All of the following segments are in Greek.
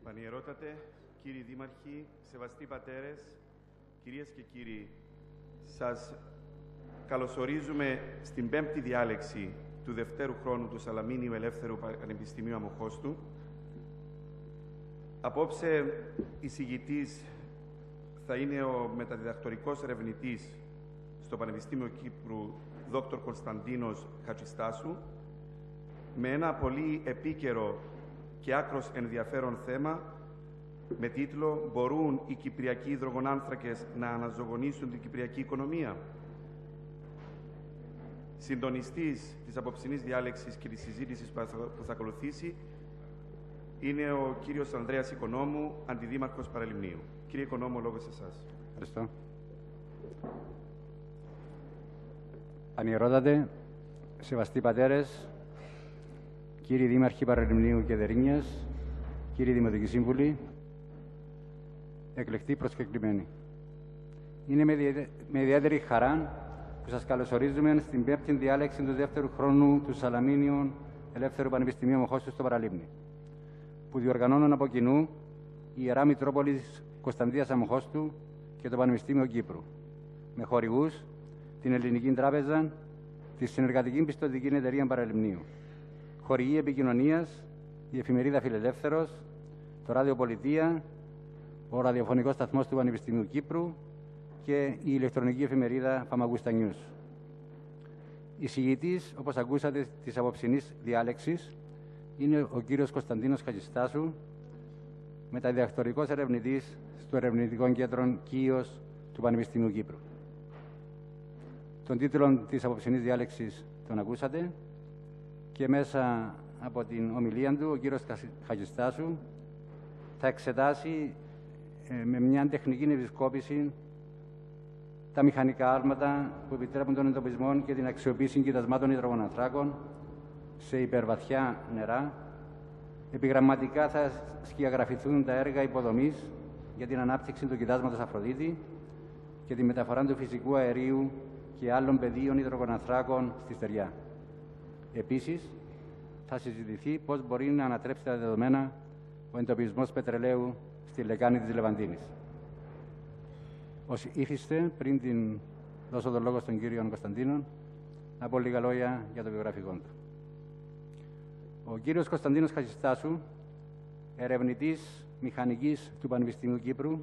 Πανιερότατε, κύριοι δήμαρχοι, σεβαστοί πατέρες, κυρίες και κύριοι, σας καλωσορίζουμε στην πέμπτη διάλεξη του δευτέρου χρόνου του Σαλαμίνιου Ελεύθερου Πανεπιστημίου Αμοχώστου. Απόψε εισηγητής θα είναι ο μεταδιδακτορικός ερευνητής στο Πανεπιστήμιο Κύπρου, Δ. Κωνσταντίνος Χατζηστάσου, με ένα πολύ επίκαιρο και άκρος ενδιαφέρον θέμα με τίτλο «Μπορούν οι κυπριακοί υδρογονάνθρακες να αναζωογονήσουν την κυπριακή οικονομία?» Συντονιστής της απόψινής διάλεξης και της συζήτησης που θα ακολουθήσει είναι ο κύριος Ανδρέας Οικονόμου, Αντιδήμαρχος Παραλιμνίου. Κύριε Οικονόμου, ο λόγος σε εσάς. Ευχαριστώ. Πανιερότατε, σεβαστοί πατέρες, κύριοι Δήμαρχοι Παραλιμνίου και Δερίνιας, κύριοι Δημοτικοί Σύμβουλοι, εκλεκτοί προσκεκλημένοι. Είναι με ιδιαίτερη χαρά που σας καλωσορίζουμε στην πέμπτη διάλεξη του δεύτερου χρόνου του Σαλαμίνιου Ελεύθερου Πανεπιστημίου Αμοχώστου στο Παραλίμνη, που διοργανώνουν από κοινού η Ιερά Μητρόπολης Κωνσταντίας Αμοχώστου και το Πανεπιστήμιο Κύπρου, με χορηγούς την Ελληνική Τράπεζα, τη Συνεργατική Πιστωτική Εταιρεία Παραλιμνίου, χορηγή επικοινωνίας, η εφημερίδα Φιλελεύθερος, το Ράδιο Πολιτεία, ο ραδιοφωνικός σταθμός του Πανεπιστημίου Κύπρου και η ηλεκτρονική εφημερίδα Φαμαγούστα News. Εισηγητής, όπως ακούσατε, της απόψινής διάλεξης είναι ο κύριος Κωνσταντίνος Χατζηστάσου, μεταδιδακτορικός ερευνητής στο Ερευνητικό Κέντρο Κύος του Πανεπιστημίου Κύπρου. Τον τίτλο της απόψινής διάλεξης τον ακούσατε και μέσα από την ομιλία του ο κύριος Χατζηστάσου θα εξετάσει με μια τεχνική επισκόπηση τα μηχανικά άρματα που επιτρέπουν τον εντοπισμό και την αξιοποίηση κοιτασμάτων υδρογονανθράκων σε υπερβαθιά νερά. Επιγραμματικά θα σκιαγραφηθούν τα έργα υποδομής για την ανάπτυξη του κοιτάσματος Αφροδίτη και τη μεταφορά του φυσικού αερίου και άλλων πεδίων υδρογονανθράκων στη στεριά. Επίσης, θα συζητηθεί πώς μπορεί να ανατρέψει τα δεδομένα ο εντοπισμός πετρελαίου στη λεκάνη της Λεβαντίνης. Ως ήθιστε, πριν την δώσω τον λόγο στον κύριο Κωνσταντίνο, να πω λίγα λόγια για το βιογραφικό του. Ο κύριος Κωνσταντίνος Χατζηστάσου, ερευνητής μηχανικής του Πανεπιστημίου Κύπρου,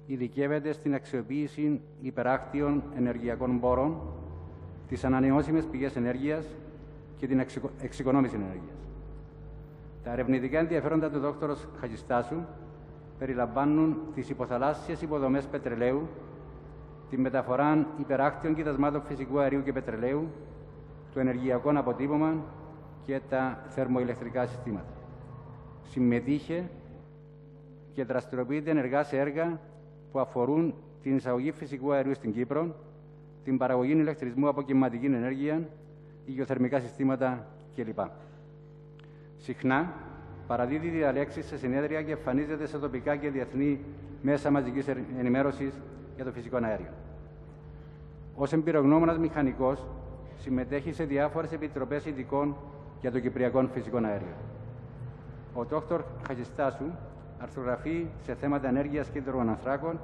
ειδικεύεται στην αξιοποίηση υπεράκτιων ενεργειακών πόρων, τις ανανεώσιμες πηγές ενέργειας και την εξοικονόμηση ενέργειας. Τα ερευνητικά ενδιαφέροντα του Δ. Χατζηστάσου περιλαμβάνουν τις υποθαλάσσιες υποδομές πετρελαίου, τη μεταφορά υπεράκτιων κοιτασμάτων φυσικού αερίου και πετρελαίου, το ενεργειακό αποτύπωμα και τα θερμοηλεκτρικά συστήματα. Συμμετείχε και δραστηριοποιείται ενεργά σε έργα που αφορούν την εισαγωγή φυσικού αερίου στην Κύπρο, την παραγωγή ηλεκτρισμού από κυματική ενέργεια, γεωθερμικά συστήματα κλπ. Συχνά παραδίδει διαλέξεις σε συνέδρια και εμφανίζεται σε τοπικά και διεθνή μέσα μαζικής ενημέρωσης για το φυσικό αέριο. Ως εμπειρογνώμονας μηχανικός, συμμετέχει σε διάφορες επιτροπές ειδικών για το κυπριακό φυσικό αέριο. Ο Δ. Χατζηστάσου αρθρογραφεί σε θέματα ενέργειας και υδρογονανθράκων,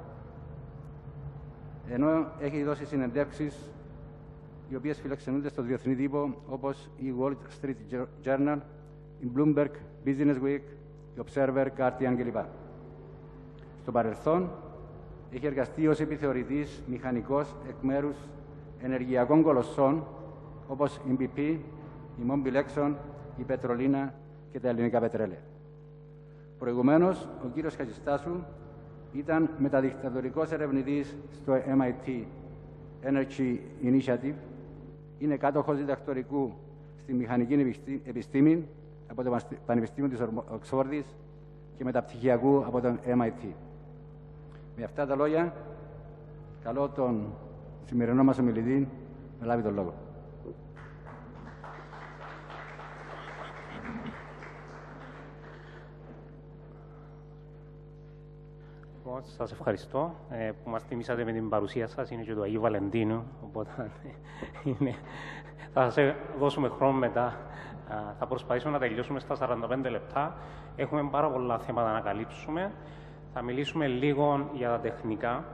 ενώ έχει δώσει συνεντεύξεις οι οποίες φιλοξενούνται στο διεθνή τύπο, όπως η Wall Street Journal, η Bloomberg Business Week, η Observer, Guardian κλπ. Στο παρελθόν, έχει εργαστεί ως επιθεωρητής μηχανικός εκ μέρους ενεργειακών κολοσσών, όπως η BP, η Mobil Exxon, η Πετρολίνα και τα ελληνικά πετρέλαια. Προηγουμένως, ο κύριος Χατζηστάσου ήταν μεταδιδακτορικός ερευνητής στο MIT Energy Initiative, είναι κάτοχος διδακτορικού στη μηχανική επιστήμη από το Πανεπιστήμιο της Οξφόρδης και μεταπτυχιακού από το MIT. Με αυτά τα λόγια, καλώ τον σημερινό μας ομιλητή να λάβει τον λόγο. Σας ευχαριστώ που μας τιμήσατε με την παρουσία σας. Είναι και το Αγίου Βαλεντίνου, οπότε θα σας δώσουμε χρόνο μετά. Θα προσπαθήσουμε να τελειώσουμε στα 45 λεπτά. Έχουμε πάρα πολλά θέματα να καλύψουμε. Θα μιλήσουμε λίγο για τα τεχνικά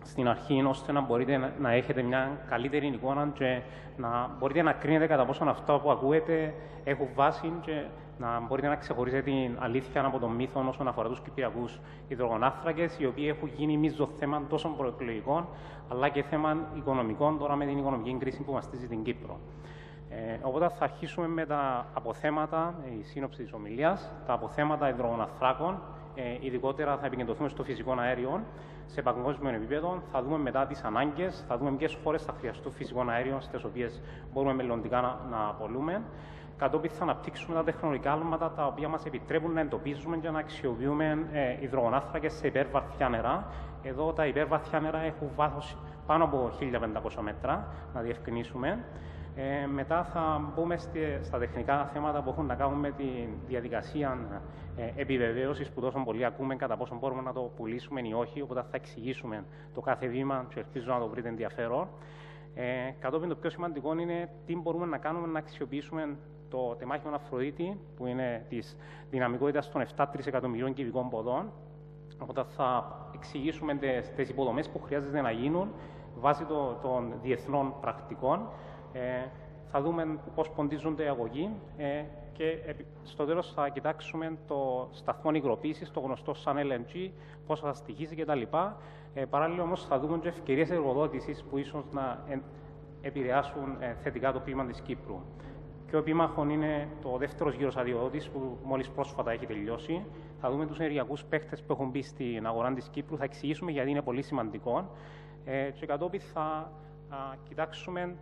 στην αρχή, ώστε να μπορείτε να έχετε μια καλύτερη εικόνα και να μπορείτε να κρίνετε κατά πόσο αυτά που ακούετε έχουν βάση και να μπορείτε να ξεχωρίσετε την αλήθεια από τον μύθο όσον αφορά τους κυπριακούς υδρογονάνθρακες, οι οποίοι έχουν γίνει μείζο θέμα τόσο προεκλογικών, αλλά και θέμα οικονομικών, τώρα με την οικονομική κρίση που μαστίζει την Κύπρο. Οπότε θα αρχίσουμε με τα αποθέματα, η σύνοψη της ομιλίας, τα αποθέματα υδρογονανθράκων, ειδικότερα θα επικεντρωθούμε στο φυσικό αέριο σε παγκόσμιο επίπεδο. Θα δούμε μετά τις ανάγκες, θα δούμε ποιες χώρες θα χρειαστούν φυσικό αέριο, στις οποίες μπορούμε μελλοντικά να απολούμε. Κατόπιν θα αναπτύξουμε τα τεχνολογικά άλματα τα οποία μας επιτρέπουν να εντοπίζουμε και να αξιοποιούμε υδρογονάνθρακες σε υπερβαθιά νερά. Εδώ τα υπερβαθιά νερά έχουν βάθος πάνω από 1500 μέτρα, να διευκρινίσουμε. Μετά θα μπούμε στα τεχνικά θέματα που έχουν να κάνουν με τη διαδικασία επιβεβαίωσης που τόσο πολύ ακούμε, κατά πόσο μπορούμε να το πουλήσουμε ή όχι. Οπότε θα εξηγήσουμε το κάθε βήμα και ελπίζω να το βρείτε ενδιαφέρον. Κατόπιν το πιο σημαντικό είναι τι μπορούμε να κάνουμε να αξιοποιήσουμε το τεμάχιο Αφροδίτη, που είναι της δυναμικότητας των 7 τρισεκατομμυρίων κυβικών ποδών. Οπότε θα εξηγήσουμε τις υποδομές που χρειάζεται να γίνουν βάσει των διεθνών πρακτικών. Θα δούμε πώς ποντίζονται οι αγωγοί και στο τέλος θα κοιτάξουμε το σταθμό υγροποίησης, το γνωστό σαν LNG, πώς θα στοιχίζει κτλ. Παράλληλα όμως θα δούμε και ευκαιρίες εργοδότησης που ίσως να επηρεάσουν θετικά το κλίμα της Κύπρου. Και ο επίμαχων είναι το δεύτερος γύρος αδειοδότησης που μόλις πρόσφατα έχει τελειώσει. Θα δούμε τους ενεργειακούς παίκτες που έχουν μπει στην αγορά της Κύπρου, θα εξηγήσουμε γιατί είναι πολύ σημαντικό και κατόπιν θα κοιτάξουμε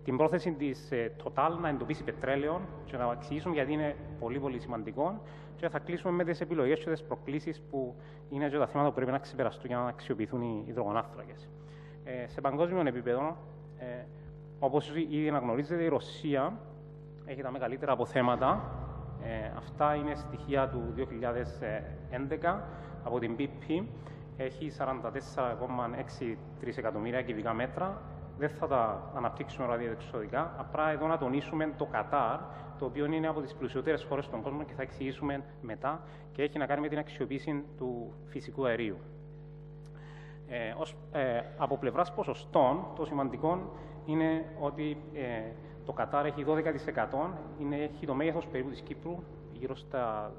την πρόθεση της Total να εντοπίσει πετρέλαιο και να εξηγήσουμε γιατί είναι πολύ πολύ σημαντικό και θα κλείσουμε με τις επιλογές και τις προκλήσεις που είναι και τα θέματα που πρέπει να ξεπεραστούν για να αξιοποιηθούν οι υδρογονάνθρακες. Σε παγκόσμιο επίπεδο, όπως ήδη αναγνωρίζετε, η Ρωσία έχει τα μεγαλύτερα αποθέματα. Αυτά είναι στοιχεία του 2011 από την BP. Έχει 44,6 τρισεκατομμύρια κυβικά μέτρα. Δεν θα τα αναπτύξουμε όλα διεξοδικά. Απλά εδώ να τονίσουμε το Κατάρ, το οποίο είναι από τις πλουσιότερες χώρες στον κόσμο και θα εξηγήσουμε μετά και έχει να κάνει με την αξιοποίηση του φυσικού αερίου. Από πλευράς ποσοστών, το σημαντικό είναι ότι το Κατάρ έχει 12%, έχει το μέγεθος περίπου της Κύπρου, γύρω στα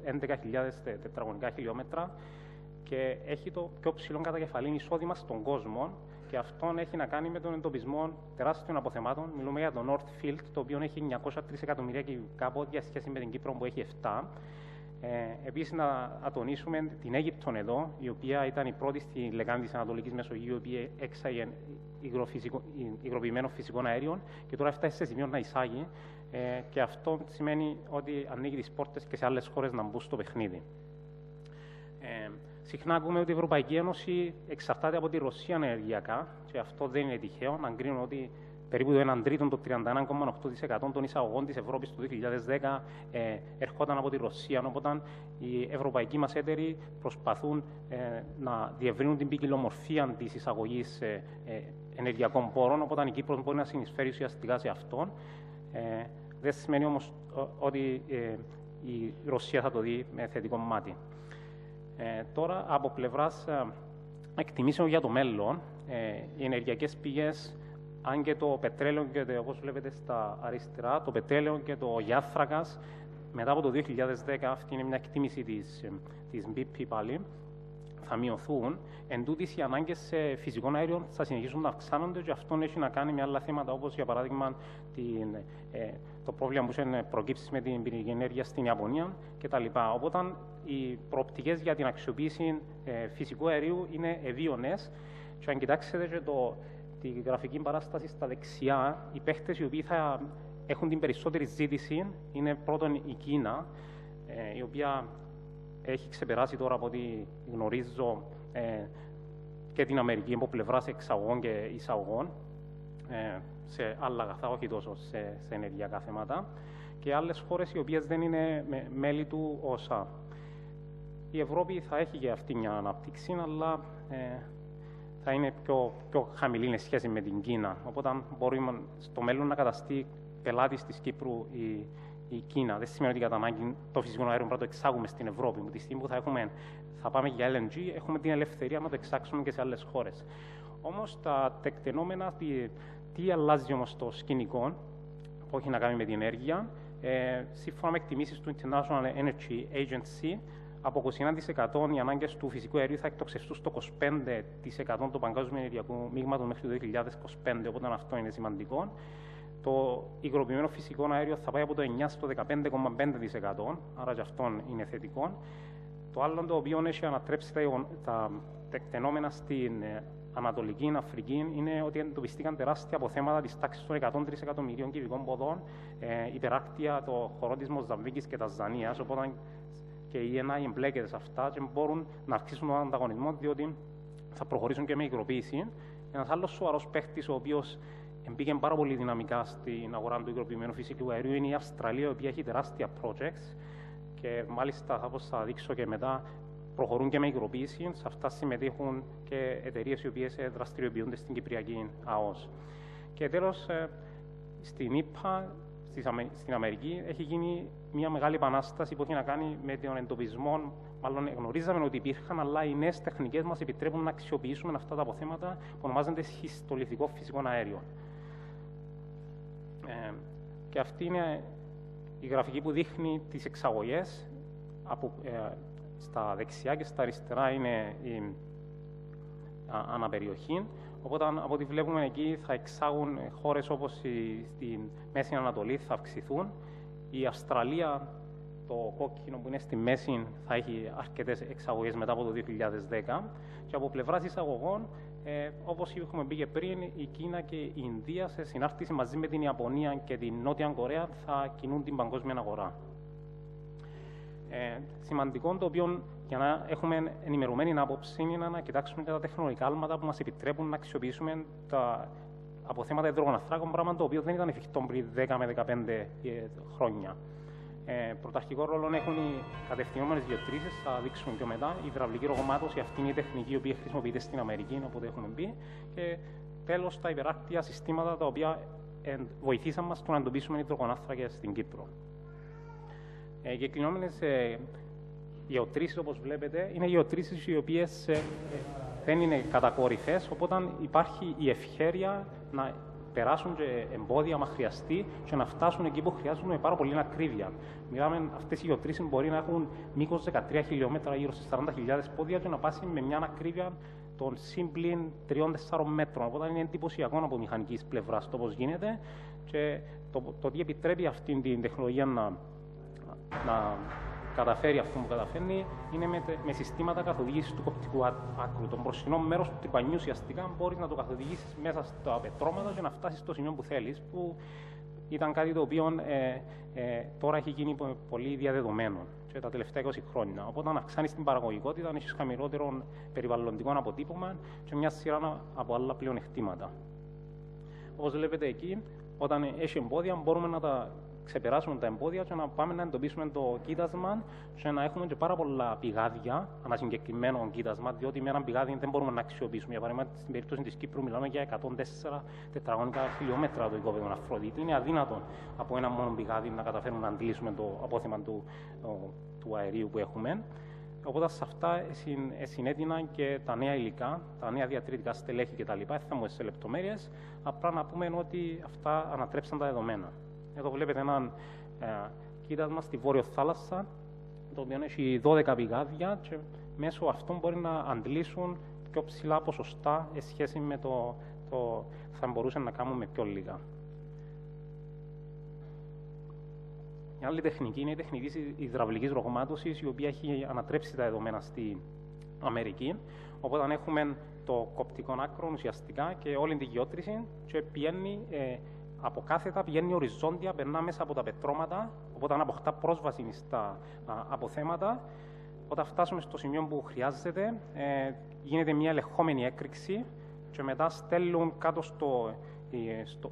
11.000 τετραγωνικά χιλιόμετρα και έχει το πιο ψηλό κατακεφαλήν εισόδημα στον κόσμο. Και αυτό έχει να κάνει με τον εντοπισμό τεράστιων αποθεμάτων. Μιλούμε για το Northfield, το οποίο έχει 903 εκατομμύρια κυβικά πόδια σχέση με την Κύπρο που έχει 7. Επίσης, να τονίσουμε την Αίγυπτον εδώ, η οποία ήταν η πρώτη στη λεκάνη της Ανατολικής Μεσογείου, η οποία έξαγε υγροποιημένο φυσικό αέριο και τώρα φτάσει σε σημείο να εισάγει. Και αυτό σημαίνει ότι ανοίγει τις πόρτες και σε άλλες χώρες να μπουν στο παιχνίδι. Συχνά ακούμε ότι η Ευρωπαϊκή Ένωση εξαρτάται από τη Ρωσία ενεργειακά και αυτό δεν είναι τυχαίο. Να κρίνουν ότι περίπου το 1 τρίτο, το 31,8% των εισαγωγών της Ευρώπης το 2010 ερχόταν από τη Ρωσία. Οπότε οι ευρωπαϊκοί μας εταίροι προσπαθούν να διευρύνουν την ποικιλομορφία της εισαγωγής ενεργειακών πόρων. Οπότε η Κύπρος μπορεί να συνεισφέρει ουσιαστικά σε αυτόν. Δεν σημαίνει όμως ότι η Ρωσία θα το δει με θετικό μάτι. Τώρα, από πλευράς εκτιμήσεων για το μέλλον, οι ενεργειακές πηγές, αν και το πετρέλαιο και όπως βλέπετε στα αριστερά, το πετρέλαιο και το γιάθρακας, μετά από το 2010, αυτή είναι μια εκτίμηση της BP πάλι, θα μειωθούν. Εν τούτης, οι ανάγκες σε φυσικό αέριο θα συνεχίσουν να αυξάνονται και αυτό έχει να κάνει με άλλα θέματα, όπως για παράδειγμα το πρόβλημα που έχει προκύψει με την πυρηνική ενέργεια στην Ιαπωνία κτλ. Οπότε, οι προοπτικές για την αξιοποίηση φυσικού αερίου είναι ευίωνες. Και αν κοιτάξετε και τη γραφική παράσταση στα δεξιά, οι παίχτες οι οποίοι θα έχουν την περισσότερη ζήτηση είναι πρώτον η Κίνα, η οποία έχει ξεπεράσει τώρα από ό,τι γνωρίζω και την Αμερική από πλευράς εξαγωγών και εισαγωγών σε άλλα αγαθά, όχι τόσο σε ενεργειακά θέματα, και άλλες χώρες οι οποίες δεν είναι μέλη του ΩΣΑ. η Ευρώπη θα έχει και αυτή μια ανάπτυξη, αλλά θα είναι πιο χαμηλή σε σχέση με την Κίνα. Οπότε μπορούμε στο μέλλον να καταστεί πελάτης της Κύπρου η Κίνα. Δεν σημαίνει ότι κατά ανάγκη το φυσικό αέριο πρέπει να το εξάγουμε στην Ευρώπη. Με τη στιγμή που θα πάμε για LNG, έχουμε την ελευθερία να το εξάξουμε και σε άλλες χώρες. Όμως τα τεκτενόμενα, τι αλλάζει όμως το σκηνικό, που έχει να κάνει με την ενέργεια, σύμφωνα με εκτιμήσεις του International Energy Agency, από 21% οι ανάγκες του φυσικού αερίου θα εκτοξευτούν στο 25% του παγκόσμιου ενεργειακού μείγματος μέχρι το 2025, οπότε αυτό είναι σημαντικό. Το υγροποιημένο φυσικό αέριο θα πάει από το 9% στο 15,5%, άρα και αυτό είναι θετικό. Το άλλο το οποίο έχει ανατρέψει τα τεκτενόμενα στην Ανατολική Αφρική είναι ότι εντοπιστήκαν τεράστια αποθέματα της τάξης των 103 εκατομμυρίων κυβικών ποδών υπεράκτια το χωρό της Μοζαμβίκης και Τανζανίας, οπότε και η ΕΝΑ εμπλέκεται σε αυτά και μπορούν να αυξήσουν τον ανταγωνισμό, διότι θα προχωρήσουν και με υγροποίηση. Ένας άλλος σοβαρός παίχτης, ο οποίος μπήκε πάρα πολύ δυναμικά στην αγορά του υγροποιημένου φυσικού αερίου, είναι η Αυστραλία, η οποία έχει τεράστια projects και μάλιστα, όπως θα δείξω και μετά, προχωρούν και με υγροποίηση. Σε αυτά συμμετέχουν και εταιρείες οι οποίες δραστηριοποιούνται στην Κυπριακή ΑΟΣ. Και τέλος, στην ΙΠΑ, στην Αμερική, έχει γίνει μια μεγάλη επανάσταση που έχει να κάνει με τον εντοπισμό. Μάλλον γνωρίζαμε ότι υπήρχαν, αλλά οι νέες τεχνικές μας επιτρέπουν να αξιοποιήσουμε αυτά τα αποθέματα που ονομάζονται σχιστολιθικό φυσικό αέριο. Και αυτή είναι η γραφική που δείχνει τις εξαγωγές. Στα δεξιά και στα αριστερά είναι η αναπεριοχή. Οπότε, από ό,τι βλέπουμε εκεί, θα εξάγουν χώρες όπως στη Μέση Ανατολή, θα αυξηθούν. Η Αυστραλία, το κόκκινο που είναι στη μέση, θα έχει αρκετές εξαγωγές μετά από το 2010. Και από πλευράς εισαγωγών, όπως έχουμε πει και πριν, η Κίνα και η Ινδία, σε συνάρτηση μαζί με την Ιαπωνία και την Νότια Κορέα, θα κινούν την παγκόσμια αγορά. Σημαντικό, το οποίο για να έχουμε ενημερωμένη άποψη, είναι να κοιτάξουμε και τα τεχνολογικά άλματα που μας επιτρέπουν να αξιοποιήσουμε τα αποθέματα υδρογοναθράκων, πράγμα το οποίο δεν ήταν εφικτό πριν 10 με 15 χρόνια. Πρωταρχικό ρόλο έχουν οι κατευθυνόμενες γεωτρήσεις, θα δείξουμε πιο μετά. Η υδραυλική ρογμάτωση, αυτή είναι η τεχνική η οποία χρησιμοποιείται στην Αμερική, οπότε έχουμε πει. Και τέλος, τα υπεράκτια συστήματα τα οποία βοηθήσαν μας στο να εντοπίσουμε υδρογονάθρακες στην Κύπρο. Οι εκκλεινόμενες γεωτρήσεις, όπως βλέπετε, είναι γεωτρήσεις οι οποίες δεν είναι κατακόρυφες, οπότε υπάρχει η ευχέρεια να περάσουν και εμπόδια, άμα χρειαστεί, και να φτάσουν εκεί που χρειάζονται με πάρα πολύ ακρίβεια. Μιλάμε, αυτές οι γεωτρήσεις μπορεί να έχουν μήκος 13 χιλιόμετρα, γύρω στις 40.000 πόδια, και να πάσει με μια ακρίβεια των σύμπλην 3-4 μέτρων. Οπότε είναι εντυπωσιακό από μηχανικής πλευράς το πώς γίνεται, και το τι επιτρέπει αυτή την τεχνολογία να καταφέρει αυτό που καταφέρνει είναι με συστήματα καθοδήγησης του κοπτικού άκρου. Το μπροστινό μέρος του τρυπανιού ουσιαστικά μπορείς να το καθοδηγήσεις μέσα στα πετρώματα και να φτάσεις στο σημείο που θέλεις, που ήταν κάτι το οποίο τώρα έχει γίνει πολύ διαδεδομένο και τα τελευταία 20 χρόνια. Οπότε, αν αυξάνεις την παραγωγικότητα, έχεις χαμηλότερο περιβαλλοντικό αποτύπωμα και μια σειρά από άλλα πλεονεκτήματα. Όπως βλέπετε εκεί, όταν έχει εμπόδια, μπορούμε να τα ξεπεράσουμε τα εμπόδια και να πάμε να εντοπίσουμε το κοίτασμα και να έχουμε και πάρα πολλά πηγάδια, ένα συγκεκριμένο κοίτασμα, διότι με ένα πηγάδι δεν μπορούμε να αξιοποιήσουμε. Για παράδειγμα, στην περίπτωση της Κύπρου μιλάμε για 104 τετραγωνικά χιλιόμετρα το οικόπεδο Αφροδίτη. Είναι αδύνατο από ένα μόνο πηγάδι να καταφέρουμε να αντλήσουμε το απόθεμα του αερίου που έχουμε. Οπότε σε αυτά συνέτειναν και τα νέα υλικά, τα νέα διατηρητικά στελέχη κτλ. Θα μου σε λεπτομέρειες. Απλά να πούμε ότι αυτά ανατρέψαν τα δεδομένα. Εδώ βλέπετε έναν κοίτασμα στη Βόρειο Θάλασσα, το οποίο έχει 12 πηγάδια και μέσω αυτών μπορεί να αντλήσουν πιο ψηλά ποσοστά σε σχέση με το θα μπορούσαν να κάνουμε πιο λίγα. Η άλλη τεχνική είναι η τεχνική της υδραυλικής ρογμάτωσης, η οποία έχει ανατρέψει τα δεδομένα στην Αμερική. Οπότε έχουμε το κοπτικό άκρο ουσιαστικά και όλη τη γεώτρηση και πηγαίνει από κάθετα, πηγαίνει οριζόντια, περνά μέσα από τα πετρώματα, οπότε αποκτά πρόσβαση στα αποθέματα. Όταν φτάσουμε στο σημείο που χρειάζεται, γίνεται μια ελεγχόμενη έκρηξη και μετά στέλνουν κάτω στο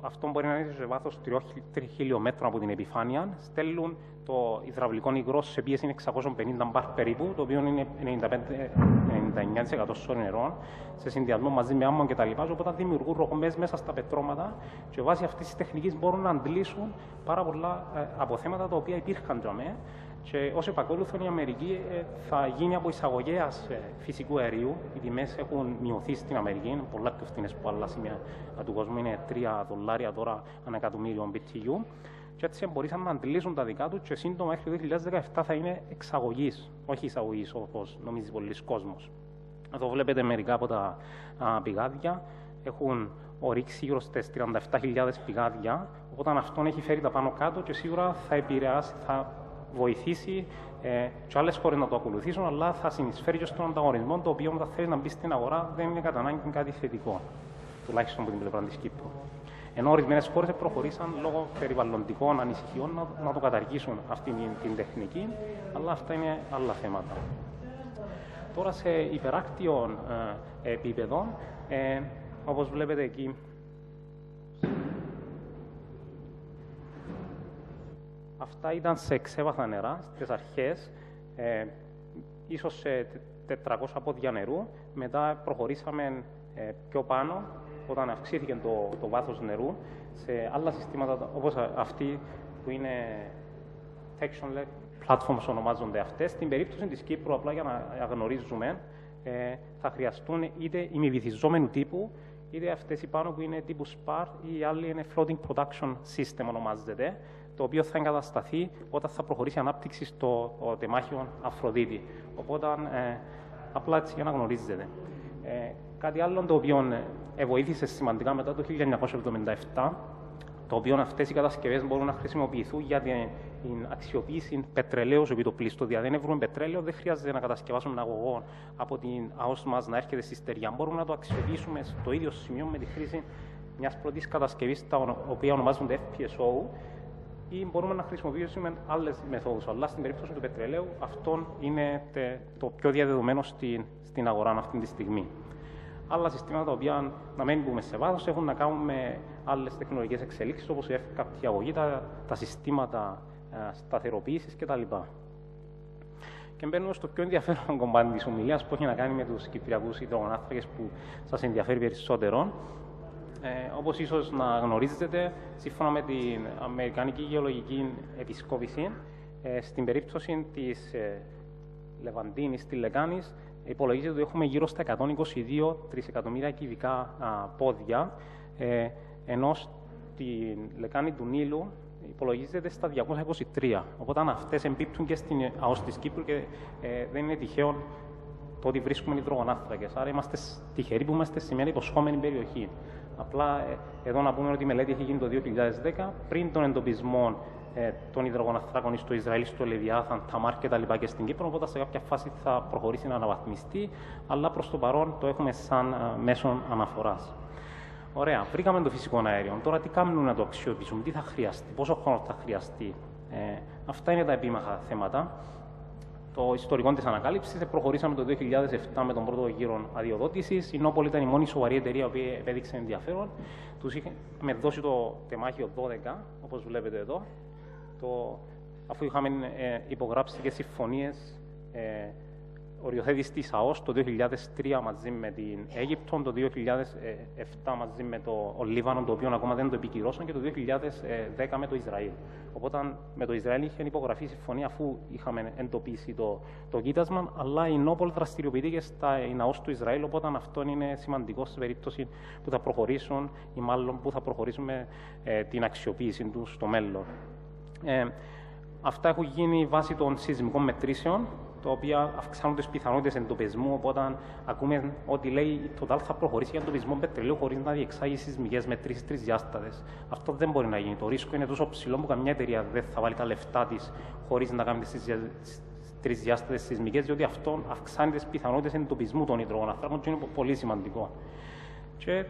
Αυτό μπορεί να είναι σε βάθος 3 χιλιόμετρων από την επιφάνεια. Στέλνουν το υδραυλικό υγρό σε πίεση είναι 650 μπαρ περίπου, το οποίο είναι 99% νερό, σε συνδυασμό μαζί με άμμο κτλ. Οπότε δημιουργούν ρογμές μέσα στα πετρώματα και βάσει αυτής της τεχνικής μπορούν να αντλήσουν πάρα πολλά αποθέματα τα οποία υπήρχαν για μένα. Και ως επακόλουθον η Αμερική θα γίνει από εισαγωγέας φυσικού αερίου. Οι τιμές έχουν μειωθεί στην Αμερική, είναι πολλά πιο φθηνές από άλλα σημεία του κόσμου. Είναι $3 τώρα ανά εκατομμύριο BTU. Και έτσι μπορούσαν να αντιλήσουν τα δικά του και σύντομα μέχρι το 2017 θα είναι εξαγωγής, όχι εισαγωγής όπως νομίζει πολλοί κόσμος. Εδώ βλέπετε μερικά από τα πηγάδια. Έχουν ορίξει γύρω στις 37.000 πηγάδια. Οπότε αυτό έχει φέρει τα πάνω κάτω και σίγουρα θα επηρεάσει, θα βοηθήσει και άλλες χώρες να το ακολουθήσουν, αλλά θα συνεισφέρει και στον ανταγωνισμό, το οποίο όταν θέλει να μπει στην αγορά δεν είναι κατά ανάγκη κάτι θετικό, τουλάχιστον από την πλευρά της Κύπρου. Ενώ ορισμένες χώρες προχωρήσαν λόγω περιβαλλοντικών ανησυχιών να το καταργήσουν αυτή την τεχνική, αλλά αυτά είναι άλλα θέματα. Τώρα σε υπεράκτιων επίπεδων, όπως βλέπετε εκεί, αυτά ήταν σε ξέβαθα νερά στις αρχές, ίσως σε 400 πόδια νερού. Μετά προχωρήσαμε πιο πάνω, όταν αυξήθηκε το βάθος νερού, σε άλλα συστήματα όπως αυτή που είναι Detection Platforms ονομάζονται αυτές. Στην περίπτωση της Κύπρου, απλά για να γνωρίζουμε, θα χρειαστούν είτε ημιβυθιζόμενου τύπου, είτε αυτές οι πάνω που είναι τύπου SPAR ή οι άλλοι είναι Floating Production System ονομάζεται, το οποίο θα εγκατασταθεί όταν θα προχωρήσει η ανάπτυξη στο τεμάχιο Αφροδίτη. Οπότε, απλά έτσι για να γνωρίζετε. Κάτι άλλο το οποίο βοήθησε σημαντικά μετά το 1977, το οποίο αυτές οι κατασκευές μπορούν να χρησιμοποιηθούν για την αξιοποίηση πετρελαίου επί το πλήστο. Δηλαδή, αν βρούμε πετρέλαιο, δεν χρειάζεται να κατασκευάσουμε ένα αγωγό από την ΑΟΣ μας να έρχεται στη στεριά. Μπορούμε να το αξιοποιήσουμε στο ίδιο σημείο με τη χρήση μιας πρώτης κατασκευής, τα οποία ονομάζονται FPSO, ή μπορούμε να χρησιμοποιήσουμε άλλες μεθόδους. Αλλά στην περίπτωση του πετρελαίου, αυτό είναι το πιο διαδεδομένο στην αγορά αυτή τη στιγμή. Άλλα συστήματα τα οποία, να μην μπούμε σε βάθος, έχουν να κάνουν με άλλες τεχνολογικές εξελίξεις, όπως η εύκαπτη αγωγή, τα συστήματα σταθεροποίησης κτλ. Και μπαίνουμε στο πιο ενδιαφέρον κομμάτι της ομιλίας, που έχει να κάνει με τους κυπριακούς υδρογονάνθρακες που σας ενδιαφέρει περισσότερο. Όπως ίσως να γνωρίζετε, σύμφωνα με την Αμερικανική Γεωλογική Επισκόπηση, στην περίπτωση της Λεβαντίνης, της Λεκάνης, υπολογίζεται ότι έχουμε γύρω στα 122 τρισεκατομμύρια κυβικά πόδια, ενώ στην Λεκάνη του Νείλου υπολογίζεται στα 223. Οπότε αυτές εμπίπτουν και στην ΑΟΣ της Κύπρου και δεν είναι τυχαίο το ότι βρίσκουμε υδρογονάνθρακες. Άρα είμαστε τυχεροί που είμαστε σε μια υποσχόμενη περιοχή. Απλά εδώ να πούμε ότι η μελέτη έχει γίνει το 2010, πριν τον εντοπισμό των υδρογονανθράκων στο Ισραήλ, στο Λεβιάθαν, Ταμάρ κτλ. Και στην Κύπρο. Οπότε σε κάποια φάση θα προχωρήσει να αναβαθμιστεί, αλλά προς το παρόν το έχουμε σαν μέσον αναφοράς. Ωραία, βρήκαμε το φυσικό αέριο. Τώρα τι κάνουμε να το αξιοποιήσουμε, τι θα χρειαστεί, πόσο χρόνο θα χρειαστεί. Αυτά είναι τα επίμαχα θέματα. Το ιστορικό της ανακάλυψης προχωρήσαμε το 2007 με τον πρώτο γύρο αδειοδότησης. Η Νόπολ ήταν η μόνη σοβαρή εταιρεία που επέδειξε ενδιαφέρον. Τους είχαμε δώσει το τεμάχιο 12, όπως βλέπετε εδώ, αφού είχαμε υπογράψει και συμφωνίες οριοθέτηση της ΑΟΣ το 2003 μαζί με την Αίγυπτο, το 2007 μαζί με το Λίβανο, το οποίο ακόμα δεν το επικυρώσαν, και το 2010 με το Ισραήλ. Οπότε με το Ισραήλ είχε υπογραφεί συμφωνία αφού είχαμε εντοπίσει το κοίτασμα, αλλά η Νόπολ δραστηριοποιείται και στην ΑΟΣ του Ισραήλ, οπότε αυτό είναι σημαντικό σε περίπτωση που θα προχωρήσουν ή μάλλον που θα προχωρήσουμε την αξιοποίηση του στο μέλλον. Αυτά έχουν γίνει βάσει των σεισμικών μετρήσεων, τα οποία αυξάνουν τις πιθανότητες εντοπισμού. Οπότε, ακούμε ότι λέει η Total θα προχωρήσει για εντοπισμό πετρελαίου χωρίς να διεξάγει σεισμικές μετρήσεις τρισδιάστατες. Αυτό δεν μπορεί να γίνει. Το ρίσκο είναι τόσο ψηλό που καμιά εταιρεία δεν θα βάλει τα λεφτά της χωρίς να κάνει τις τρισδιάστατες σεισμικές, διότι αυτό αυξάνει τις πιθανότητες εντοπισμού των υδρογονανθράκων και είναι πολύ σημαντικό. Και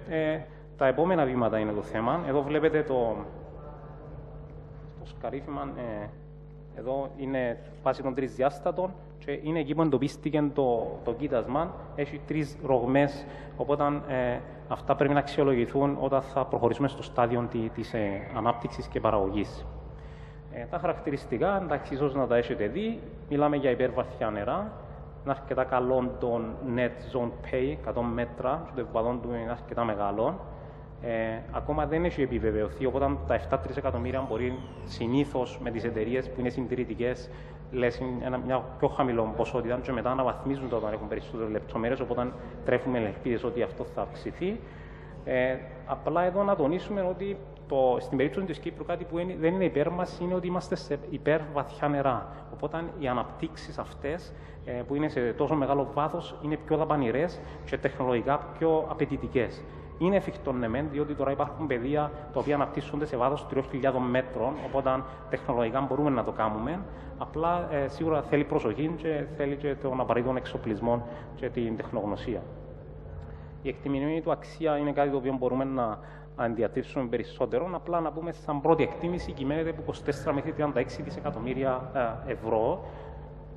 τα επόμενα βήματα είναι το θέμα. Εδώ βλέπετε το σκαρίφημα. Εδώ είναι βάση των τρισδιάστατων, Και είναι εκεί που εντοπίστηκε το κοίτασμα. Έχει 3 ρογμές, οπότε αυτά πρέπει να αξιολογηθούν όταν θα προχωρήσουμε στο στάδιο της ανάπτυξης και παραγωγής. Τα χαρακτηριστικά, εντάξει, ίσως να τα έχετε δει. Μιλάμε για υπερβαθιά νερά. Είναι αρκετά καλό το net zone pay, 100 μέτρα, και το επιπαδόν του είναι αρκετά μεγάλο. Ακόμα δεν έχει επιβεβαιωθεί, οπότε τα 7 τρισεκατομμύρια μπορεί συνήθως με τις εταιρείες που είναι συντηρητικές, λες μια πιο χαμηλό ποσότητα και μετά αναβαθμίζουν το όταν έχουν περισσότερες λεπτομέρειες, οπότε τρέφουμε ελπίδες ότι αυτό θα αυξηθεί. Απλά εδώ να τονίσουμε ότι στην περίπτωση της Κύπρου κάτι που δεν είναι υπέρ μας είναι ότι είμαστε σε υπερβαθιά νερά. Οπότε οι αναπτύξεις αυτές που είναι σε τόσο μεγάλο βάθος είναι πιο δαπανηρές και τεχνολογικά πιο απαιτητικές. Είναι εφικτό ναι μεν, διότι τώρα υπάρχουν πεδία τα οποία αναπτύσσονται σε βάθος 3.000 μέτρων, οπότε τεχνολογικά μπορούμε να το κάνουμε. Απλά σίγουρα θέλει προσοχή και θέλει και τον απαραίτητο εξοπλισμό και την τεχνογνωσία. Η εκτιμημένη του αξία είναι κάτι το οποίο μπορούμε να αντιατρέψουμε περισσότερο. Απλά να πούμε, σαν πρώτη εκτίμηση, κυμαίνεται από 24 μέχρι 36 δισεκατομμύρια ευρώ.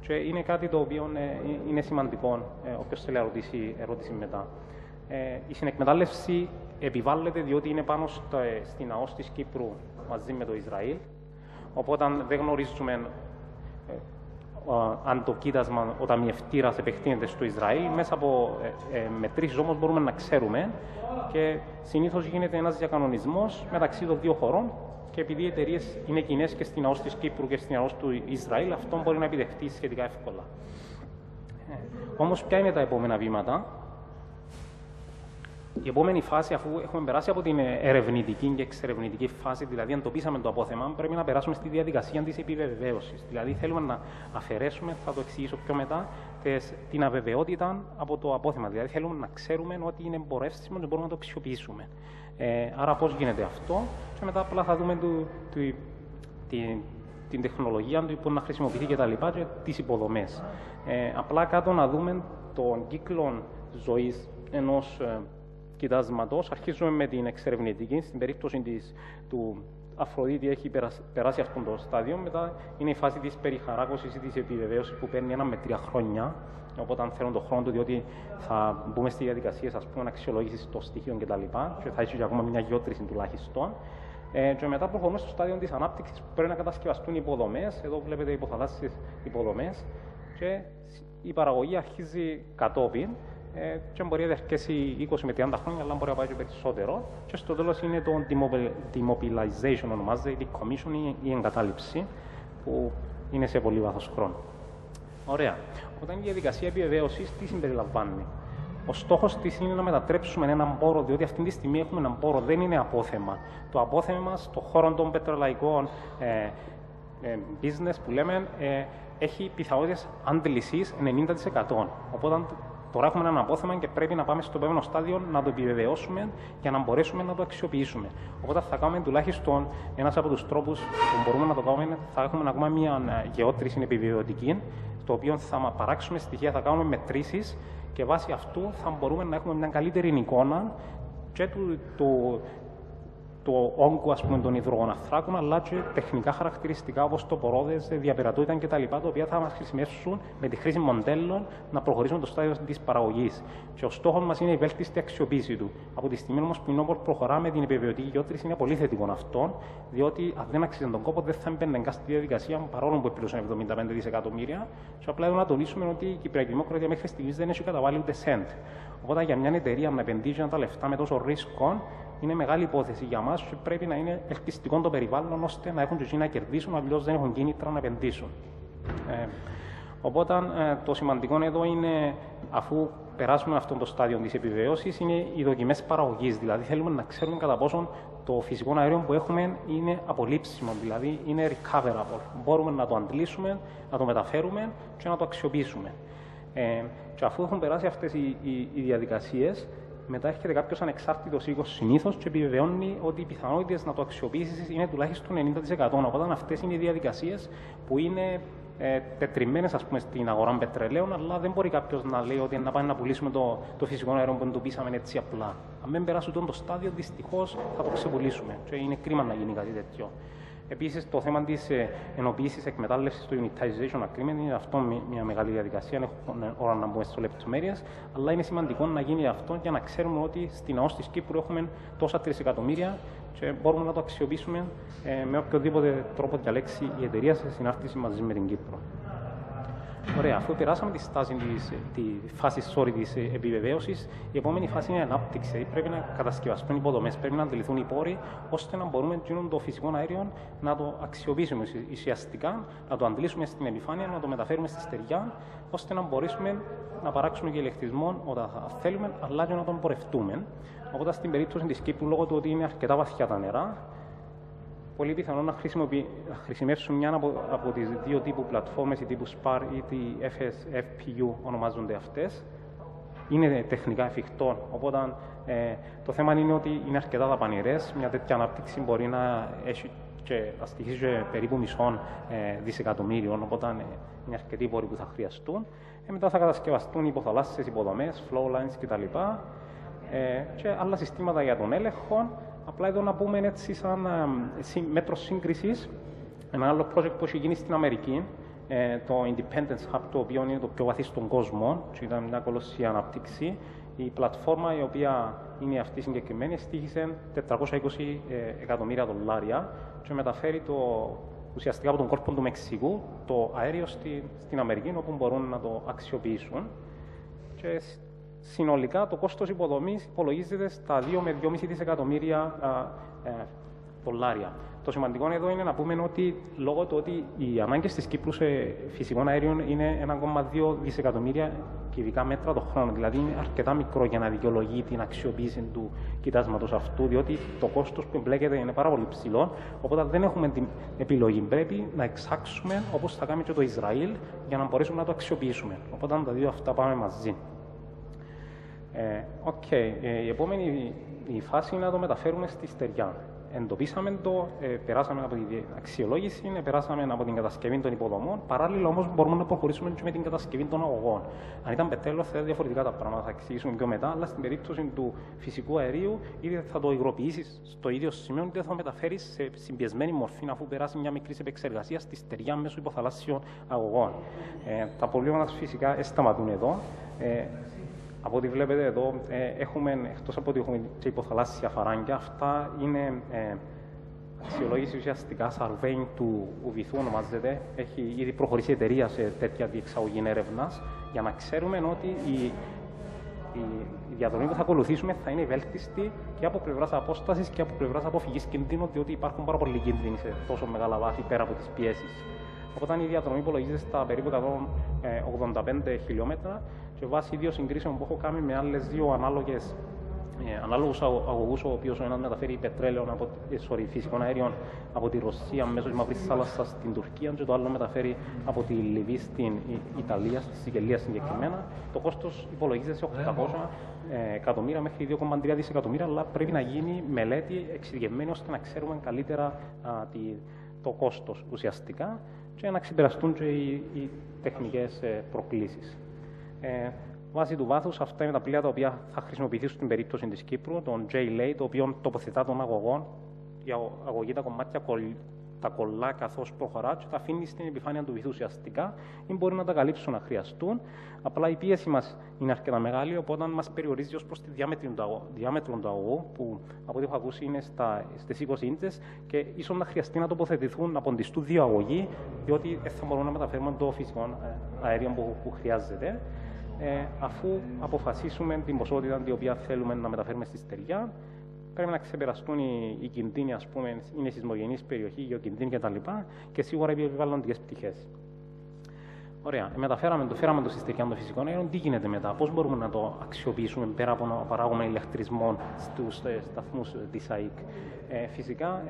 Και είναι κάτι το οποίο είναι σημαντικό, όποιος θέλει να ρωτήσει μετά. Η συνεκμετάλλευση επιβάλλεται διότι είναι πάνω στην ΑΟΣ της Κύπρου μαζί με το Ισραήλ. Οπότε δεν γνωρίζουμε αν το κοίτασμα, ο ταμιευτήρας επεκτείνεται στο Ισραήλ. Μέσα από μετρήσεις όμως μπορούμε να ξέρουμε και συνήθως γίνεται ένας διακανονισμός μεταξύ των δύο χωρών και επειδή οι εταιρείες είναι κοινές και στην ΑΟΣ της Κύπρου και στην ΑΟΣ του Ισραήλ, αυτό μπορεί να επιδεχτεί σχετικά εύκολα. Όμως ποια είναι τα επόμενα βήματα? Η επόμενη φάση, αφού έχουμε περάσει από την ερευνητική και εξερευνητική φάση, δηλαδή εντοπίσαμε το απόθεμα, πρέπει να περάσουμε στη διαδικασία της επιβεβαίωσης. Δηλαδή θέλουμε να αφαιρέσουμε, θα το εξηγήσω πιο μετά, την αβεβαιότητα από το απόθεμα. Δηλαδή θέλουμε να ξέρουμε ότι είναι εμπορεύσιμο και μπορούμε να το αξιοποιήσουμε. Άρα πώς γίνεται αυτό, και μετά απλά θα δούμε την τεχνολογία του που να χρησιμοποιηθεί και τα λοιπά και τις υποδομές. Απλά κάτω να δούμε τον κύκλο ζωής ενός κοιτάσματος. Αρχίζουμε με την εξερευνητική. Στην περίπτωση του Αφροδίτη έχει περάσει αυτό το στάδιο. Μετά είναι η φάση της περιχαράκωσης ή της επιβεβαίωσης που παίρνει 1 με 3 χρόνια. Οπότε αν θέλουν τον χρόνο του, διότι θα μπούμε στη διαδικασία αξιολόγησης των στοιχείων κτλ. Και θα έχει και ακόμα μια γεώτρηση τουλάχιστον. Και μετά προχωρούμε στο στάδιο της ανάπτυξης που πρέπει να κατασκευαστούν υποδομές. Εδώ βλέπετε υποθαλάσσιες υποδομές. Και η παραγωγή αρχίζει κατόπιν. Και μπορεί να διαρκέσει 20 με 30 χρόνια, αλλά μπορεί να πάει και περισσότερο. Και στο τέλος είναι το demobilization, ονομάζεται, η decommissioning, η εγκατάλειψη, που είναι σε πολύ βάθος χρόνου. Ωραία. Όταν η διαδικασία επιβεβαίωσης τι συμπεριλαμβάνει? Ο στόχος της είναι να μετατρέψουμε έναν πόρο, διότι αυτή τη στιγμή έχουμε έναν πόρο, δεν είναι απόθεμα. Το απόθεμα στον χώρο των πετρελαϊκών business που λέμε έχει πιθανότητες άντλησης 90%. Οπότε τώρα έχουμε ένα απόθεμα και πρέπει να πάμε στο επόμενο στάδιο να το επιβεβαιώσουμε για να μπορέσουμε να το αξιοποιήσουμε. Οπότε θα κάνουμε τουλάχιστον ένας από τους τρόπους που μπορούμε να το κάνουμε, θα έχουμε ακόμα μια γεώτρηση επιβεβαιωτική, στο οποίο θα παράξουμε στοιχεία, θα κάνουμε μετρήσεις και βάσει αυτού θα μπορούμε να έχουμε μια καλύτερη εικόνα και του όγκου των υδρογοναθράκων, αλλά και τεχνικά χαρακτηριστικά όπως τοπορόδες, διαπερατότητα κτλ. Τα οποία θα μας χρησιμεύσουν με τη χρήση μοντέλων να προχωρήσουμε το στάδιο της παραγωγής. Και ο στόχος μας είναι η βέλτιστη αξιοποίηση του. Από τη στιγμή όμως που προχωράμε την επιβεβαιωτική γεώτρηση, είναι πολύ θετικό αυτό, διότι αν δεν αξίζει τον κόπο, δεν θα μπαίνει καν στη διαδικασία παρόλο που επιλούσαν 75 δισεκατομμύρια. Και απλά εδώ να τονίσουμε ότι η Κυπριακή Δημοκρατία μέχρι στιγμής δεν έχει καταβάλει ούτε σέντ. Οπότε για μια εταιρεία να επενδύσει τα λεφτά με τόσο ρίσκο είναι μεγάλη υπόθεση για μας και πρέπει να είναι ελκυστικό το περιβάλλον ώστε να έχουν και να κερδίσουν, αλλιώς δεν έχουν κίνητρα να επενδύσουν. Οπότε το σημαντικό εδώ είναι, αφού περάσουμε αυτό το στάδιο της επιβεβαίωσης, είναι οι δοκιμές παραγωγής. Δηλαδή θέλουμε να ξέρουμε κατά πόσον το φυσικό αέριο που έχουμε είναι απολύψιμο, δηλαδή είναι recoverable. Μπορούμε να το αντλήσουμε, να το μεταφέρουμε και να το αξιοποιήσουμε. Και αφού έχουν περάσει αυτές οι διαδικασίες, μετά έρχεται κάποιος ανεξάρτητος οίκος συνήθως και επιβεβαιώνει ότι οι πιθανότητες να το αξιοποιήσεις είναι τουλάχιστον 90%. Οπότε αυτές είναι οι διαδικασίες που είναι τετριμμένες στην αγορά πετρελαίων, αλλά δεν μπορεί κάποιος να λέει ότι να πάμε να πουλήσουμε το φυσικό αέριο που εντοπίσαμε έτσι απλά. Αν δεν περάσουν το στάδιο, δυστυχώς θα το ξεπουλήσουμε. Και είναι κρίμα να γίνει κάτι τέτοιο. Επίσης, το θέμα της ενοποίησης εκμετάλλευσης του unitization agreement είναι αυτό μια μεγάλη διαδικασία. Δεν έχουμε ώρα να μπούμε σε λεπτομέρειες, αλλά είναι σημαντικό να γίνει αυτό για να ξέρουμε ότι στην ΑΟΣ της Κύπρου έχουμε τόσα τρισεκατομμύρια και μπορούμε να το αξιοποιήσουμε με οποιοδήποτε τρόπο διαλέξει η εταιρεία σε συνάρτηση μαζί με την Κύπρο. Ωραία, αφού περάσαμε τη φάση της επιβεβαίωσης, η επόμενη φάση είναι η ανάπτυξη. Πρέπει να κατασκευαστούν υποδομές, πρέπει να αντιληφθούν οι πόροι, ώστε να μπορούμε το φυσικό αέριο να το αξιοποιήσουμε ουσιαστικά, να το αντλήσουμε στην επιφάνεια, να το μεταφέρουμε στη στεριά, ώστε να μπορέσουμε να παράξουμε και ηλεκτρισμό όταν θέλουμε, αλλά και να τον πορευτούμε. Οπότε στην περίπτωση της Κύπρου, λόγω του ότι είναι αρκετά βαθιά τα νερά, πολύ πιθανό να χρησιμεύσουν μια από τις δύο τύπου πλατφόρμες, η τύπου SPAR ή τη FPU ονομάζονται αυτές. Είναι τεχνικά εφικτό, οπότε το θέμα είναι ότι είναι αρκετά δαπανηρές. Μια τέτοια ανάπτυξη μπορεί να έχει και να στοιχίζει και περίπου μισών δισεκατομμύριων, οπότε είναι αρκετοί πόροι που θα χρειαστούν. Μετά θα κατασκευαστούν υποθαλάσσιες υποδομές, flow lines κτλ. Και άλλα συστήματα για τον έλεγχο. Απλά εδώ να πούμε έτσι σαν μέτρο σύγκρισης, ένα άλλο project που έχει γίνει στην Αμερική, το Independence Hub, το οποίο είναι το πιο βαθύ στον κόσμο, και ήταν μια κολοσσία ανάπτυξη. Η πλατφόρμα, η οποία είναι αυτή συγκεκριμένη, στοίχησε $420 εκατομμύρια και μεταφέρει ουσιαστικά από τον κόρπο του Μεξικού το αέριο στην Αμερική, όπου μπορούν να το αξιοποιήσουν. Και συνολικά το κόστος υποδομής υπολογίζεται στα 2 με 2,5 δισεκατομμύρια $. Το σημαντικό εδώ είναι να πούμε ότι λόγω του ότι οι ανάγκες της Κύπρου σε φυσικών αέριων είναι 1,2 δισεκατομμύρια κυβικά μέτρα το χρόνο. Δηλαδή είναι αρκετά μικρό για να δικαιολογεί την αξιοποίηση του κοιτάσματος αυτού, διότι το κόστος που εμπλέκεται είναι πάρα πολύ ψηλό. Οπότε δεν έχουμε την επιλογή. Πρέπει να εξάξουμε όπως θα κάνει και το Ισραήλ για να μπορέσουμε να το αξιοποιήσουμε. Οπότε τα δύο αυτά πάμε μαζί. Η επόμενη φάση είναι να το μεταφέρουμε στη στεριά. Εντοπίσαμε το, περάσαμε από την αξιολόγηση, περάσαμε από την κατασκευή των υποδομών. Παράλληλα όμως μπορούμε να προχωρήσουμε και με την κατασκευή των αγωγών. Αν ήταν πετρέλαιο θα ήταν διαφορετικά τα πράγματα, θα εξηγήσουμε πιο μετά, αλλά στην περίπτωση του φυσικού αερίου είτε θα το υγροποιήσεις στο ίδιο σημείο, είτε θα το μεταφέρεις σε συμπιεσμένη μορφή αφού περάσει μια μικρή επεξεργασία στη στεριά μέσω υποθαλάσσιων αγωγών. Τα προβλήματα φυσικά σταματούν εδώ. Από ό,τι βλέπετε εδώ, εκτός από ότι έχουμε και υποθαλάσσια φαράγγια, αυτά είναι αξιολόγηση ουσιαστικά surveying του βυθού, ονομάζεται. Έχει ήδη προχωρήσει η εταιρεία σε τέτοια διεξαγωγή έρευνας, για να ξέρουμε ότι η διαδρομή που θα ακολουθήσουμε θα είναι ευέλτιστη και από πλευράς απόστασης και από πλευράς αποφυγής κινδύνων, διότι υπάρχουν πάρα πολλοί κίνδυνοι σε τόσο μεγάλα βάθη πέρα από τις πιέσεις. Οπότε η διαδρομή υπολογίζεται στα περίπου 185 χιλιόμετρα και βάσει δύο συγκρίσεων που έχω κάνει με άλλες δύο ανάλογους αγωγούς, ο οποίος ο ένας μεταφέρει φυσικών αέριων από τη Ρωσία μέσω της Μαύρης Θάλασσας στην Τουρκία και το άλλο μεταφέρει από τη Λιβύη στην Ιταλία, στη Σικελία συγκεκριμένα. Το κόστος υπολογίζεται σε 800 εκατομμύρια μέχρι 2,3 δισεκατομμύρια, αλλά πρέπει να γίνει μελέτη εξειδικευμένη ώστε να ξέρουμε καλύτερα το κόστος ουσιαστικά και να ξεπεραστούν και οι τεχνικές προκλήσεις. Βάσει του βάθους, αυτά είναι τα πλοία τα οποία θα χρησιμοποιηθούν στην περίπτωση της Κύπρου, τον J-Lay, το οποίο τοποθετά των αγωγών, η αγωγή τα κομμάτια τα κολλά καθώς προχωρά και τα αφήνει στην επιφάνεια του βυθού ουσιαστικά ή μπορεί να τα καλύψουν να χρειαστούν. Απλά η πίεση μας είναι αρκετά μεγάλη, οπότε μας περιορίζει ως προς τη διάμετρο του αγωγού, που από ό,τι έχω ακούσει είναι στις 20 ίντσες και ίσως να χρειαστεί να τοποθετηθούν, να ποντιστούν δύο αγωγοί, διότι θα μπορούμε να μεταφέρουμε το φυσικό αέριο που χρειάζεται. Αφού αποφασίσουμε την ποσότητα την οποία θέλουμε να μεταφέρουμε στη στεριά, πρέπει να ξεπεραστούν οι κινδύνοι, ας πούμε, είναι σεισμογενής περιοχή, γεωκινδύνοι κτλ. Και σίγουρα οι περιβαλλοντικές πτυχές. Ωραία, φέραμε το στη στεριά των φυσικών αέριων. Τι γίνεται μετά, πώς μπορούμε να το αξιοποιήσουμε πέρα από να παράγουμε ηλεκτρισμό στους σταθμούς της ΑΕΚ. Φυσικά,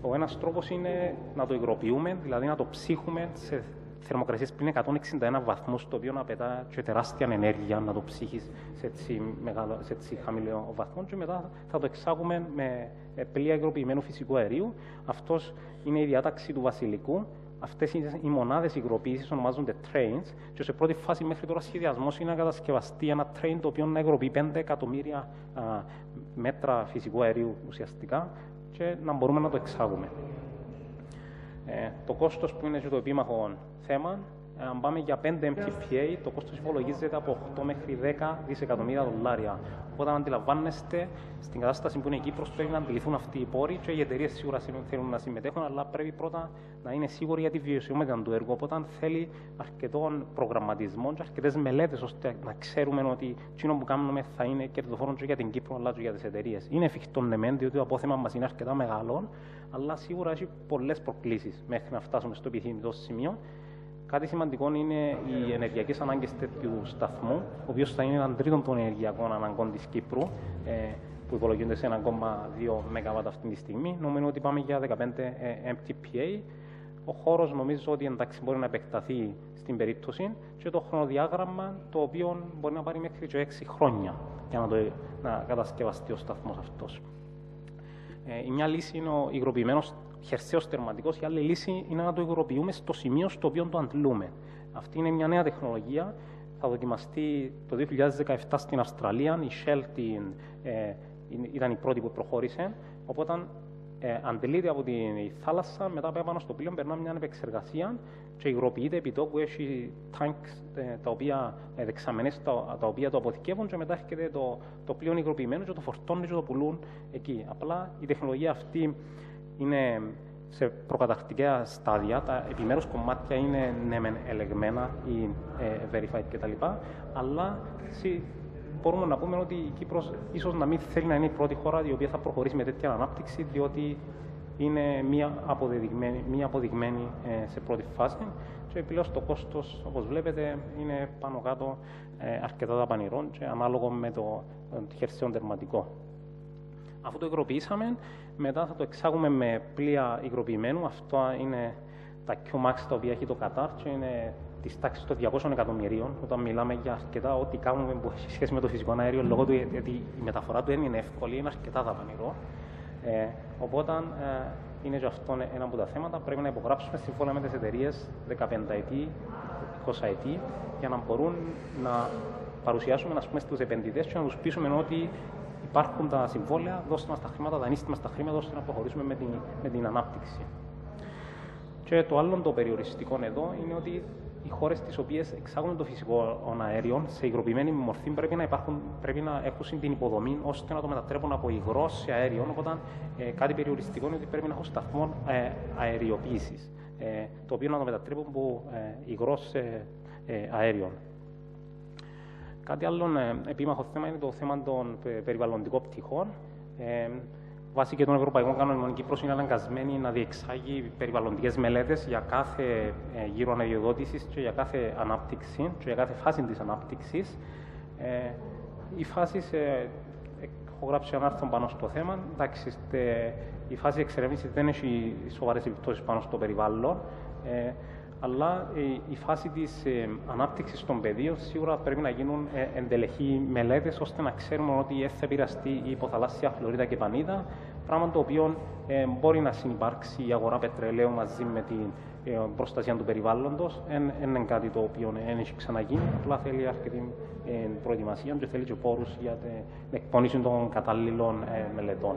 ο ένας τρόπος είναι να το υγροποιούμε, δηλαδή να το ψύχουμε σε θερμοκρασίες πριν 161 βαθμούς, το οποίο να πετά και τεράστια ενέργεια να το ψύχεις σε έτσι χαμηλό βαθμό και μετά θα το εξάγουμε με πλοία υγροποιημένου φυσικού αερίου. Αυτός είναι η διάταξη του Βασιλικού. Αυτές οι μονάδες υγροποίησης ονομάζονται trains και σε πρώτη φάση μέχρι τώρα σχεδιασμός είναι να κατασκευαστεί ένα train το οποίο να υγροποιεί 5 εκατομμύρια μέτρα φυσικού αερίου ουσιαστικά και να μπορούμε να το εξάγουμε. Το κόστος που είναι και το επίμαχο θέμα, αν πάμε για 5 MTPA, το κόστος υπολογίζεται από 8 μέχρι 10 δισεκατομμύρια δολάρια. Οπότε, αντιλαμβάνεστε, στην κατάσταση που είναι η Κύπρος, πρέπει να αντιληφθούν αυτοί οι πόροι και οι εταιρείες σίγουρα θέλουν να συμμετέχουν, αλλά πρέπει πρώτα να είναι σίγουροι για τη βιωσιμότητα του έργου. Οπότε, θέλει αρκετών προγραμματισμών και αρκετές μελέτες, ώστε να ξέρουμε ότι εκείνο που κάνουμε θα είναι κερδοφόρο και για την Κύπρο, αλλά και για τις εταιρείες. Είναι εφικτό, ναι, μεν, διότι το απόθεμα μας είναι αρκετά μεγάλο, αλλά σίγουρα έχει πολλές προκλήσεις μέχρι να φτάσουμε στο επιθυμητό σημείο. Κάτι σημαντικό είναι οι ενεργειακές ανάγκες τέτοιου σταθμού, ο οποίος θα είναι έναν τρίτο των ενεργειακών αναγκών της Κύπρου, που υπολογίζονται σε 1,2 ΜΒ αυτή τη στιγμή. Νομίζω ότι πάμε για 15 MTPA. Ο χώρος νομίζω ότι εντάξει μπορεί να επεκταθεί στην περίπτωση και το χρονοδιάγραμμα το οποίο μπορεί να πάρει μέχρι και 6 χρόνια για να κατασκευαστεί ο σταθμός αυτός. Η μια λύση είναι ο υγροποιημένος χερσαίος τερματικός, η άλλη λύση είναι να το υγροποιούμε στο σημείο στο οποίο το αντλούμε. Αυτή είναι μια νέα τεχνολογία. Θα δοκιμαστεί το 2017 στην Αυστραλία. Η Shell ήταν η πρώτη που προχώρησε. Οπότε αντλείται από τη θάλασσα, μετά από επάνω στο πλοίο, περνά μια επεξεργασία και υγροποιείται επί τόπου. Έχει tanks τα οποία δεξαμενές τα οποία το αποθηκεύουν και μετά έρχεται το πλοίο υγροποιημένο και το φορτώνουν και το πουλούν εκεί. Απλά η τεχνολογία αυτή είναι σε προκαταρκτικά στάδια. Τα επιμέρους κομμάτια είναι ναι μεν ελεγμένα ή verified κτλ. Αλλά μπορούμε να πούμε ότι η Κύπρος ίσως να μην θέλει να είναι η πρώτη χώρα η οποία θα προχωρήσει με τέτοια ανάπτυξη, διότι είναι μία αποδειγμένη σε πρώτη φάση και επιπλέον το κόστος, όπως βλέπετε, είναι πάνω κάτω αρκετά δαπανηρό και ανάλογο με το χερσαίο τερματικό. Αφού το υγροποιήσαμε, μετά θα το εξάγουμε με πλοία υγροποιημένου. Αυτό είναι τα Q-Max τα οποία έχει το Κατάρ και είναι της τάξης των 200 εκατομμυρίων. Όταν μιλάμε για αρκετά ό,τι κάνουμε που έχει σχέση με το φυσικό αέριο, λόγω του ότι η μεταφορά του δεν είναι εύκολη, είναι αρκετά δαπανηρό. Οπότε είναι και αυτό ένα από τα θέματα. Πρέπει να υπογράψουμε συμφωνία με τις εταιρείες 15 ετή, 20 ετή, για να μπορούν να παρουσιάσουμε στους επενδυτές και να τους πείσουμε ότι υπάρχουν τα συμβόλαια, δώστε μας τα χρήματα, δανείστε μας τα χρήματα, ώστε να προχωρήσουμε με την ανάπτυξη. Και το άλλο το περιοριστικό εδώ είναι ότι οι χώρες τις οποίες εξάγουν το φυσικό αέριο σε υγροποιημένη μορφή πρέπει να έχουν την υποδομή ώστε να το μετατρέπουν από υγρό σε αέριο. Οπότε κάτι περιοριστικό είναι ότι πρέπει να έχουν σταθμό αεριοποίησης, το οποίο να το μετατρέπουν από υγρό σε αέριο. Κάτι άλλο επίμαχο θέμα είναι το θέμα των περιβαλλοντικών πτυχών. Βάσει και των ευρωπαϊκών κανόνων, η Κύπρος είναι αναγκασμένη να διεξάγει περιβαλλοντικές μελέτες για κάθε γύρο αναδειοδότησης και για κάθε ανάπτυξη και για κάθε φάση της ανάπτυξης. Οι φάσεις, έχω γράψει ένα άρθρο πάνω στο θέμα. Εντάξει, η φάση εξερεύνησης δεν έχει σοβαρές επιπτώσεις πάνω στο περιβάλλον. Αλλά η φάση της ανάπτυξης των πεδίων σίγουρα πρέπει να γίνουν εντελεχή μελέτες ώστε να ξέρουμε ότι θα επηρεαστεί η υποθαλάσσια χλωρίδα και πανίδα, πράγμα το οποίο μπορεί να συνυπάρξει η αγορά πετρελαίου μαζί με την προστασία του περιβάλλοντος. Δεν είναι κάτι το οποίο δεν έχει ξαναγίνει, απλά θέλει αρκετή προετοιμασία και θέλει και πόρους για την εκπόνηση των κατάλληλων μελετών.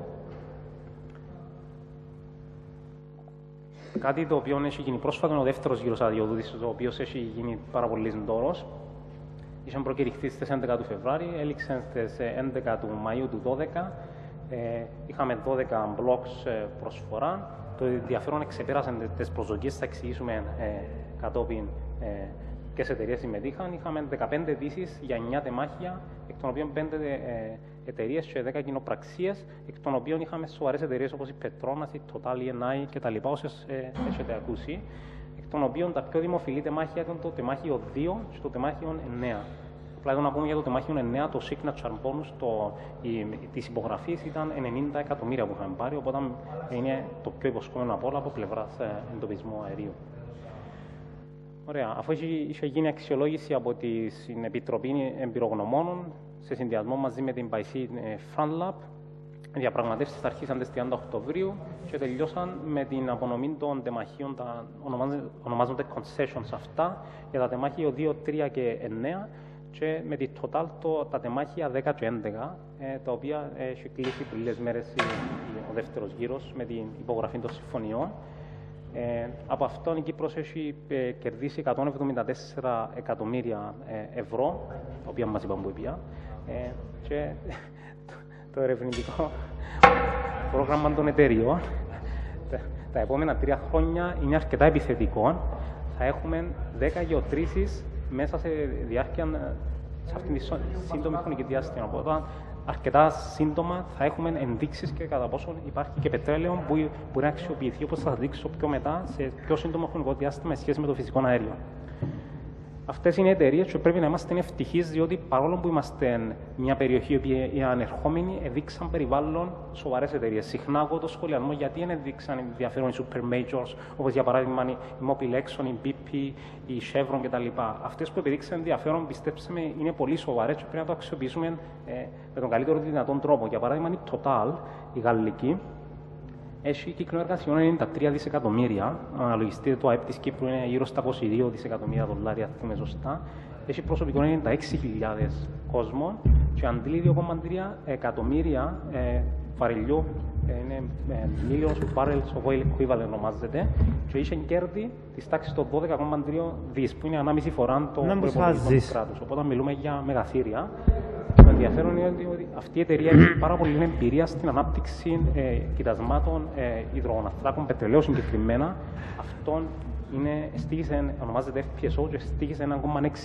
Κάτι το οποίο έχει γίνει πρόσφατα είναι ο δεύτερος γύρος αδειοδότησης, ο οποίος έχει γίνει πάρα πολύ δώρος. Είχε προκηρυχθεί στις 11 του Φεβρουαρίου, έληξε στις 11 του Μαΐου του 2012. Είχαμε 12 μπλοκς προσφορά. Το ενδιαφέρον εξεπέρασε τις προσδοκίες, θα εξηγήσουμε κατόπιν ποιες εταιρείες συμμετείχαν. Είχαμε 15 αιτήσεις για 9 τεμάχια, εκ των οποίων 5 εταιρείες και 10 κοινοπραξίες, εκ των οποίων είχαμε σοβαρές εταιρείες όπως η Petronas, η Total, η Enai κτλ. Όσες έχετε ακούσει. Εκ των οποίων τα πιο δημοφιλή τεμάχια ήταν το τεμάχιο 2 και το τεμάχιο 9. Απλά εδώ να πούμε για το τεμάχιο 9, το signature bonus της υπογραφής ήταν 90 εκατομμύρια που είχαμε πάρει, οπότε είναι το πιο υποσχόμενο από όλα από πλευράς εντοπισμού αερίου. Ωραία. Αφού είχε γίνει αξιολόγηση από την Επιτροπή Εμπειρογνωμόνων σε συνδυασμό μαζί με την Paisy FunLab, οι διαπραγματεύσεις αρχίσαν τις 30 Οκτωβρίου και τελειώσαν με την απονομή των τεμαχίων, ονομάζονται concessions αυτά, για τα τεμάχια 2, 3 και 9 και με τη total τα τεμάχια 10 και 11, τα οποία έχει κλείσει πριν λίγες μέρες ο δεύτερος γύρος με την υπογραφή των συμφωνιών. Από αυτόν η Κύπρος έχει κερδίσει 174 εκατομμύρια ευρώ, τα οποία μας είπαν που είπα, και το ερευνητικό πρόγραμμα των εταιριών τα επόμενα 3 χρόνια είναι αρκετά επιθετικό. Θα έχουμε 10 γεωτρήσεις μέσα σε διάρκεια, σε αυτήν τη σύντομη χρονική διάστημα. Οπότε, αρκετά σύντομα θα έχουμε ενδείξεις και κατά πόσο υπάρχει και πετρέλαιο που μπορεί να αξιοποιηθεί, όπως θα σας δείξω πιο μετά, σε πιο σύντομο χρονικό διάστημα σε σχέση με το φυσικό αέριο. Αυτές είναι οι εταιρείες και πρέπει να είμαστε ευτυχείς, διότι παρόλο που είμαστε μια περιοχή που οι ανερχόμενοι έδειξαν περιβάλλον σοβαρές εταιρείες. Συχνά ακούω το σχολιασμό γιατί δεν έδειξαν ενδιαφέρον οι super majors, όπως για παράδειγμα η Mobil Exxon, η BP, η Chevron κτλ. Αυτές που επιδείξαν ενδιαφέρον, πιστέψτε με, είναι πολύ σοβαρές και πρέπει να το αξιοποιήσουμε με τον καλύτερο δυνατόν τρόπο. Για παράδειγμα, η Total, η γαλλική, έχει κύκλο εργασιών 93 δισεκατομμύρια. Αναλογιστείτε το ΑΕΠ της Κύπρου είναι γύρω στα 22 δισεκατομμύρια δολάρια, αν θυμάμαι σωστά. Έχει προσωπικό 96.000 κόσμων και αντλεί 2,3 εκατομμύρια βαρελιού, είναι millions of barrels of oil equivalent ονομάζεται, και είχε κέρδη της τάξης των 12,3 δις, που είναι 1,5 φορά το προϋπολογισμό του κράτους. Οπότε μιλούμε για μεγαθύρια. Το ενδιαφέρον είναι ότι αυτή η εταιρεία έχει πάρα πολύ εμπειρία στην ανάπτυξη κοιτασμάτων υδρογοναθράκων πετρελαίου συγκεκριμένα. Αυτόν ονομάζεται FPSO και στήχησε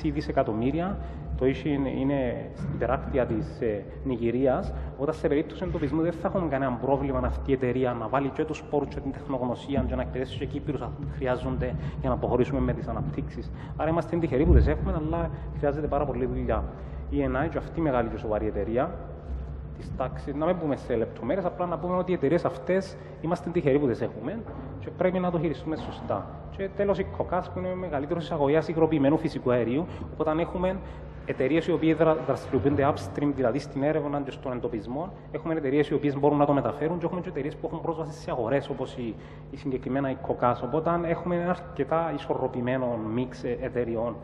1,6 δισεκατομμύρια. Το είναι στην υπεράκτεια της Νιγηρίας. Όταν σε περίπτωση εντοπισμού δεν θα έχουμε κανένα πρόβλημα αυτή η εταιρεία να βάλει και τους πόρους και την τεχνογνωσία και να εκπαιδεύσει και Κύπρους που χρειάζονται για να προχωρήσουμε με τις αναπτύξεις. Άρα είμαστε τυχεροί που τις έχουμε, αλλά χρειάζεται πάρα πολύ δουλειά. Η ENI και αυτή η μεγάλη και σοβαρή εταιρεία της τάξης, να μην πούμε σε λεπτομέρειες, απλά να πούμε ότι οι εταιρείες αυτές είμαστε τυχεροί που τις έχουμε και πρέπει να το χειριστούμε σωστά. Και τέλος η ΚΟΚΑΣ, που είναι ο μεγαλύτερος εισαγωγέας υγροποιημένου φυσικού αερίου, όταν έχουμε εταιρείες οι οποίες δραστηριοποιούνται upstream, δηλαδή στην έρευνα και στον εντοπισμό, έχουμε εταιρείες οι οποίες μπορούν να το μεταφέρουν και έχουμε και εταιρείες που έχουν πρόσβαση σε αγορές, όπως η συγκεκριμένα η ΚΟΚΑΣ. Οπότε έχουμε ένα αρκετά ισορροπημένο μίξ εταιρεών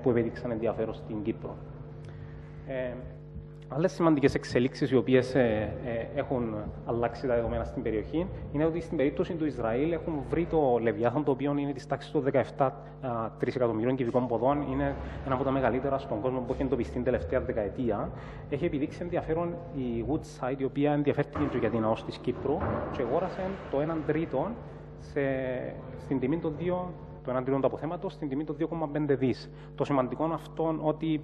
που επέδειξαν ενδιαφέρον στην Κύπρο. Άλλες σημαντικές εξελίξεις οι οποίες έχουν αλλάξει τα δεδομένα στην περιοχή είναι ότι στην περίπτωση του Ισραήλ έχουν βρει το Λεβιάθον, το οποίο είναι της τάξης των 17 τρισεκατομμυρίων κυβικών ποδών. Είναι ένα από τα μεγαλύτερα στον κόσμο που έχει εντοπιστεί την τελευταία δεκαετία. Έχει επιδείξει ενδιαφέρον η Woodside, η οποία ενδιαφέρθηκε για την ΑΟΣ της Κύπρου και αγόρασε το 1 τρίτο στην τιμή των 2, το 1 τρίτο του αποθέματος στην τιμή των 2,5 δις. Το σημαντικό αυτό ότι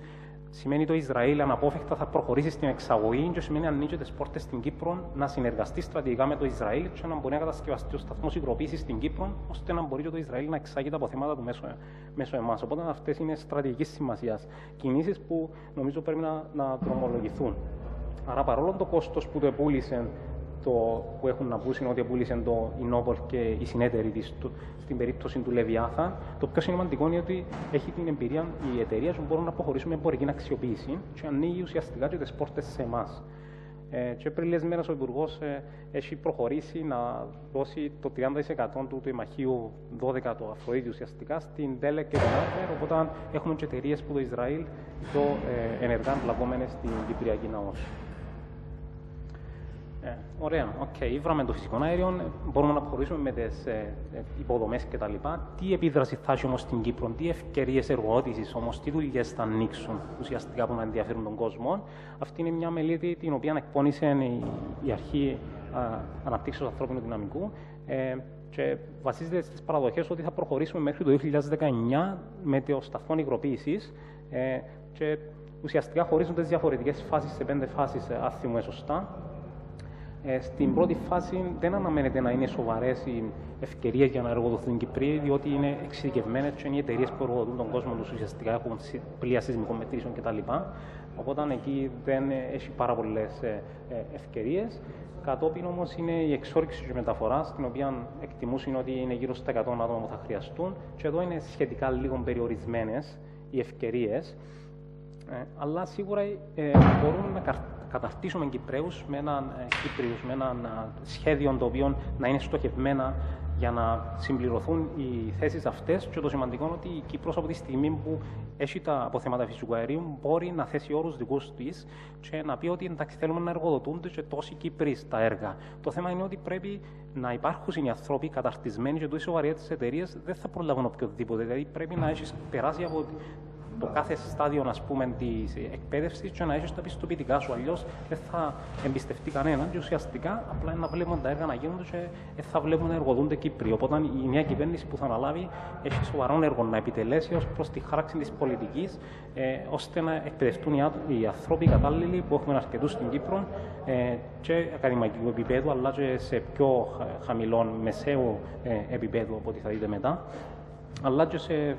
σημαίνει το Ισραήλ αναπόφευκτα θα προχωρήσει στην εξαγωγή και σημαίνει ανοίγει τις πόρτες στην Κύπρο να συνεργαστεί στρατηγικά με το Ισραήλ και να μπορεί να κατασκευαστεί ο σταθμός υγροποίησης στην Κύπρο, ώστε να μπορεί και το Ισραήλ να εξάγει τα αποθέματα του μέσω εμάς. Οπότε αυτές είναι στρατηγικής σημασίας κινήσεις που νομίζω πρέπει να δρομολογηθούν. Άρα, παρόλο το κόστος που το επούλησε, που έχουν να πούσουν ότι επούλησε η Νόπολ και οι συνέτεροι της στην περίπτωση του Λεβιάθα, το πιο σημαντικό είναι ότι έχει την εμπειρία η εταιρεία που μπορούν να προχωρήσουν με εμπορική αξιοποίηση και ανοίγει ουσιαστικά και τις πόρτες σε εμάς. Και πριν λίγες μέρες ο Υπουργός έχει προχωρήσει να δώσει το 30% του ημαχείου 12, το Αφροδίτη ουσιαστικά, στην ΤΕΛΕ και την ΑΦΕΡ, οπότε έχουμε και εταιρείες που το Ισραήλ ενεργά εμπλακόμενες στην Κυπριακή ΑΟΣ. Ωραία. Ήβραμε το φυσικό αέριο, μπορούμε να προχωρήσουμε με τις υποδομές κτλ. Τι επίδραση θα έχει όμως στην Κύπρο, τι ευκαιρίες εργοδότησης όμως, τι δουλειές θα ανοίξουν ουσιαστικά που να ενδιαφέρουν τον κόσμο. Αυτή είναι μια μελέτη την οποία εκπώνησε η Αρχή Αναπτύξεως Ανθρώπινου Δυναμικού και βασίζεται στις παραδοχές ότι θα προχωρήσουμε μέχρι το 2019 με το σταθμό υγροποίησης και ουσιαστικά χωρίζονται τις διαφορετικές φάσεις σε 5 φάσεις, αν θυμούμε σωστά. Στην πρώτη φάση δεν αναμένεται να είναι σοβαρές οι ευκαιρίες για να εργοδοθούν οι Κυπροί, διότι είναι εξειδικευμένες και είναι οι εταιρείες που εργοδοτούν τον κόσμο τους ουσιαστικά έχουν πλοία σεισμικών μετρήσεων κτλ. Οπότε εκεί δεν έχει πάρα πολλές ευκαιρίες. Κατόπιν όμως είναι η εξόρυξη και μεταφορά, στην οποία εκτιμούσαν ότι είναι γύρω στα 100 άτομα που θα χρειαστούν. Και εδώ είναι σχετικά λίγο περιορισμένες οι ευκαιρίες. Αλλά σίγουρα μπορούμε να καταρτήσουμε Κυπραίους με έναν σχέδιο το οποίο να είναι στοχευμένα για να συμπληρωθούν οι θέσεις αυτές. Και το σημαντικό είναι ότι η Κύπρος από τη στιγμή που έχει τα αποθέματα φυσικού αερίου μπορεί να θέσει όρους δικούς της και να πει ότι εντάξει, θέλουμε να εργοδοτούνται και τόσοι Κύπροι στα έργα. Το θέμα είναι ότι πρέπει να υπάρχουν οι άνθρωποι καταρτισμένοι και τόσοι σοβαροί της εταιρείας δεν θα προλάβουν οποιοδήποτε. Δηλαδή πρέπει να έχει περάσει από το κάθε στάδιο, ας πούμε, της εκπαίδευσης και να έχεις τα πιστοποιητικά σου. Αλλιώς δεν θα εμπιστευτεί κανέναν και ουσιαστικά απλά να βλέπουν τα έργα να γίνονται και δεν θα βλέπουν να εργοδούνται Κύπροι. Οπότε η νέα κυβέρνηση που θα αναλάβει έχει σοβαρό έργο να επιτελέσει ως προς τη χάραξη της πολιτικής, ώστε να εκπαιδευτούν οι άνθρωποι κατάλληλοι που έχουμε αρκετούς στην Κύπρο και ακαδημαϊκού επίπεδου, αλλά και σε πιο χαμηλό μεσαίου επίπεδου, από ό,τι θα δείτε μετά, αλλά και σε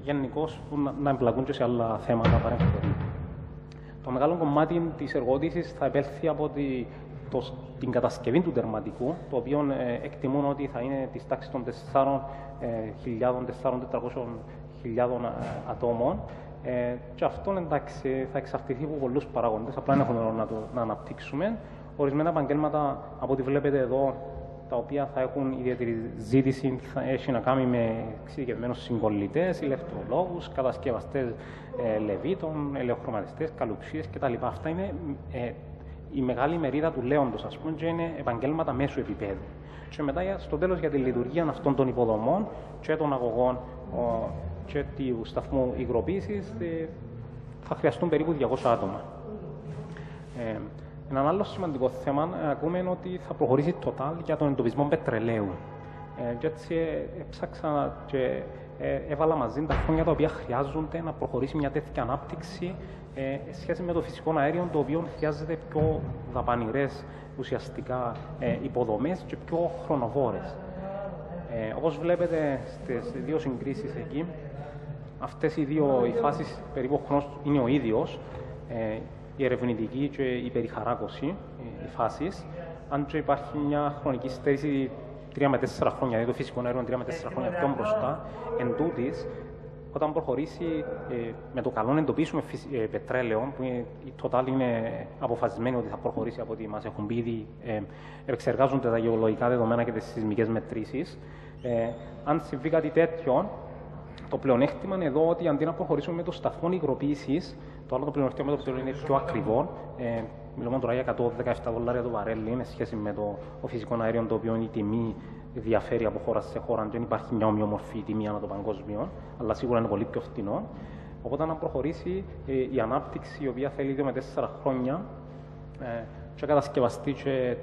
γενικώς να εμπλακούν και σε άλλα θέματα παρεμφερή. Το μεγάλο κομμάτι της εργοδότησης θα επέλθει από την κατασκευή του τερματικού, το οποίο εκτιμούν ότι θα είναι της τάξης των 4.400.000 ατόμων. Και αυτό, εντάξει, θα εξαρτηθεί από πολλούς παράγοντες, απλά δεν έχουμε ώρα να αναπτύξουμε. Ορισμένα επαγγέλματα, από ό,τι βλέπετε εδώ, τα οποία θα έχουν ιδιαίτερη ζήτηση, θα έχει να κάνει με εξειδικευμένους συγκολλητές, ηλεκτρολόγους, κατασκευαστές λεβίτων, ελαιοχρωματιστές, καλουψίες κτλ. Αυτά είναι η μεγάλη μερίδα του λέοντος, ας πούμε, και είναι επαγγέλματα μέσου επίπεδου. Και μετά, στο τέλος, για τη λειτουργία αυτών των υποδομών και των αγωγών και του σταθμού υγροποίησης θα χρειαστούν περίπου 200 άτομα. Ένα άλλο σημαντικό θέμα, ακούμε ότι θα προχωρήσει Total για τον εντοπισμό πετρελαίου. Και έτσι έψαξα και έβαλα μαζί τα χρόνια τα οποία χρειάζονται να προχωρήσει μια τέτοια ανάπτυξη σχέση με το φυσικό αέριο, το οποίο χρειάζεται πιο δαπανηρές ουσιαστικά υποδομές και πιο χρονοβόρες. Όπως βλέπετε στις δύο συγκρίσεις εκεί, αυτές οι δύο φάσεις περίπου ο χρόνος είναι ο ίδιος. Η ερευνητική και η περιχαράκωση, οι φάσεις. Αν και υπάρχει μια χρονική στέρηση 3 με 4 χρόνια, δηλαδή το φυσικό αέριο 3 με 4 χρόνια πιο μπροστά, εν τούτης, όταν προχωρήσει με το καλό να εντοπίσουμε πετρέλαιο, που η Total είναι αποφασισμένη ότι θα προχωρήσει από ό,τι μας έχουν πει ήδη, επεξεργάζονται τα γεωλογικά δεδομένα και τις σεισμικές μετρήσεις. Αν συμβεί κάτι τέτοιο, το πλεονέκτημα είναι εδώ ότι αντί να προχωρήσουμε με το σταθμό υγροποίησης, το άλλο το πλεονέκτημα με το πετρέλαιο είναι πιο ακριβό. Μιλούμε τώρα για $117 το βαρέλι, είναι σχέση με το φυσικό αέριο, το οποίο η τιμή διαφέρει από χώρα σε χώρα. Δεν υπάρχει μια ομοιομορφή τιμή ανά το παγκόσμιο, αλλά σίγουρα είναι πολύ πιο φθηνό. Οπότε, να προχωρήσει η ανάπτυξη, η οποία θέλει 2 με 4 χρόνια, και κατασκευαστεί και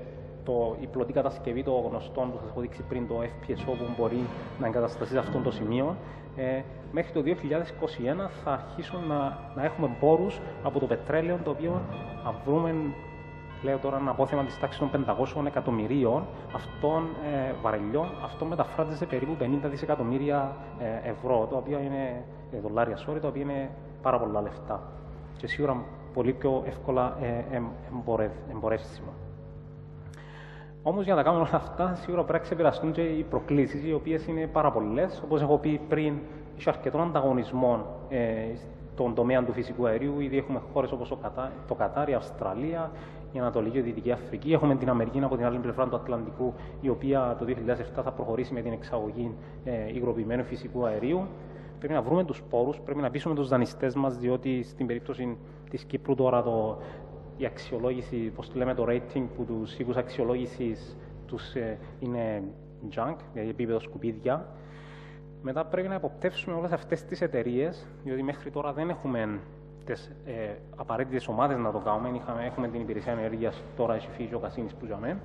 η πλωτή κατασκευή των γνωστών που σας έχω δείξει πριν, το FPSO, που μπορεί να εγκατασταθεί σε αυτό το σημείο, μέχρι το 2021 θα αρχίσουν να έχουμε πόρους από το πετρέλαιο, το οποίο θα βρούμε, λέω τώρα, ένα απόθεμα της τάξης των 500 εκατομμυρίων αυτών βαρελιών. Αυτό μεταφράζεται σε περίπου 50 δισεκατομμύρια ευρώ, το οποίο είναι δολάρια, το οποίο είναι πάρα πολλά λεφτά και σίγουρα πολύ πιο εύκολα εμπορεύσιμο. Όμως, για να κάνουμε όλα αυτά, σίγουρα πρέπει να ξεπεραστούν και οι προκλήσεις, οι οποίες είναι πάρα πολλές. Όπως έχω πει πριν, έχει αρκετών ανταγωνισμών στον τομέα του φυσικού αερίου. Ήδη έχουμε χώρες όπως το Κατάρ, η Αυστραλία, η Ανατολική και η Δυτική Αφρική. Έχουμε την Αμερική από την άλλη πλευρά του Ατλαντικού, η οποία το 2007 θα προχωρήσει με την εξαγωγή υγροποιημένου φυσικού αερίου. Πρέπει να βρούμε τους πόρους, πρέπει να πείσουμε τους δανειστές μας, διότι στην περίπτωση της Κύπρου τώρα η αξιολόγηση, πώς το λέμε, το rating που τους οίκους αξιολόγησης τους είναι junk, δηλαδή επίπεδο σκουπίδια. Μετά πρέπει να υποπτεύσουμε όλες αυτές τις εταιρείες, διότι μέχρι τώρα δεν έχουμε τις απαραίτητες ομάδες να το κάνουμε. Έχουμε την υπηρεσία ενέργειας, τώρα έχει φύγει ο Κασίνης που ζαμε.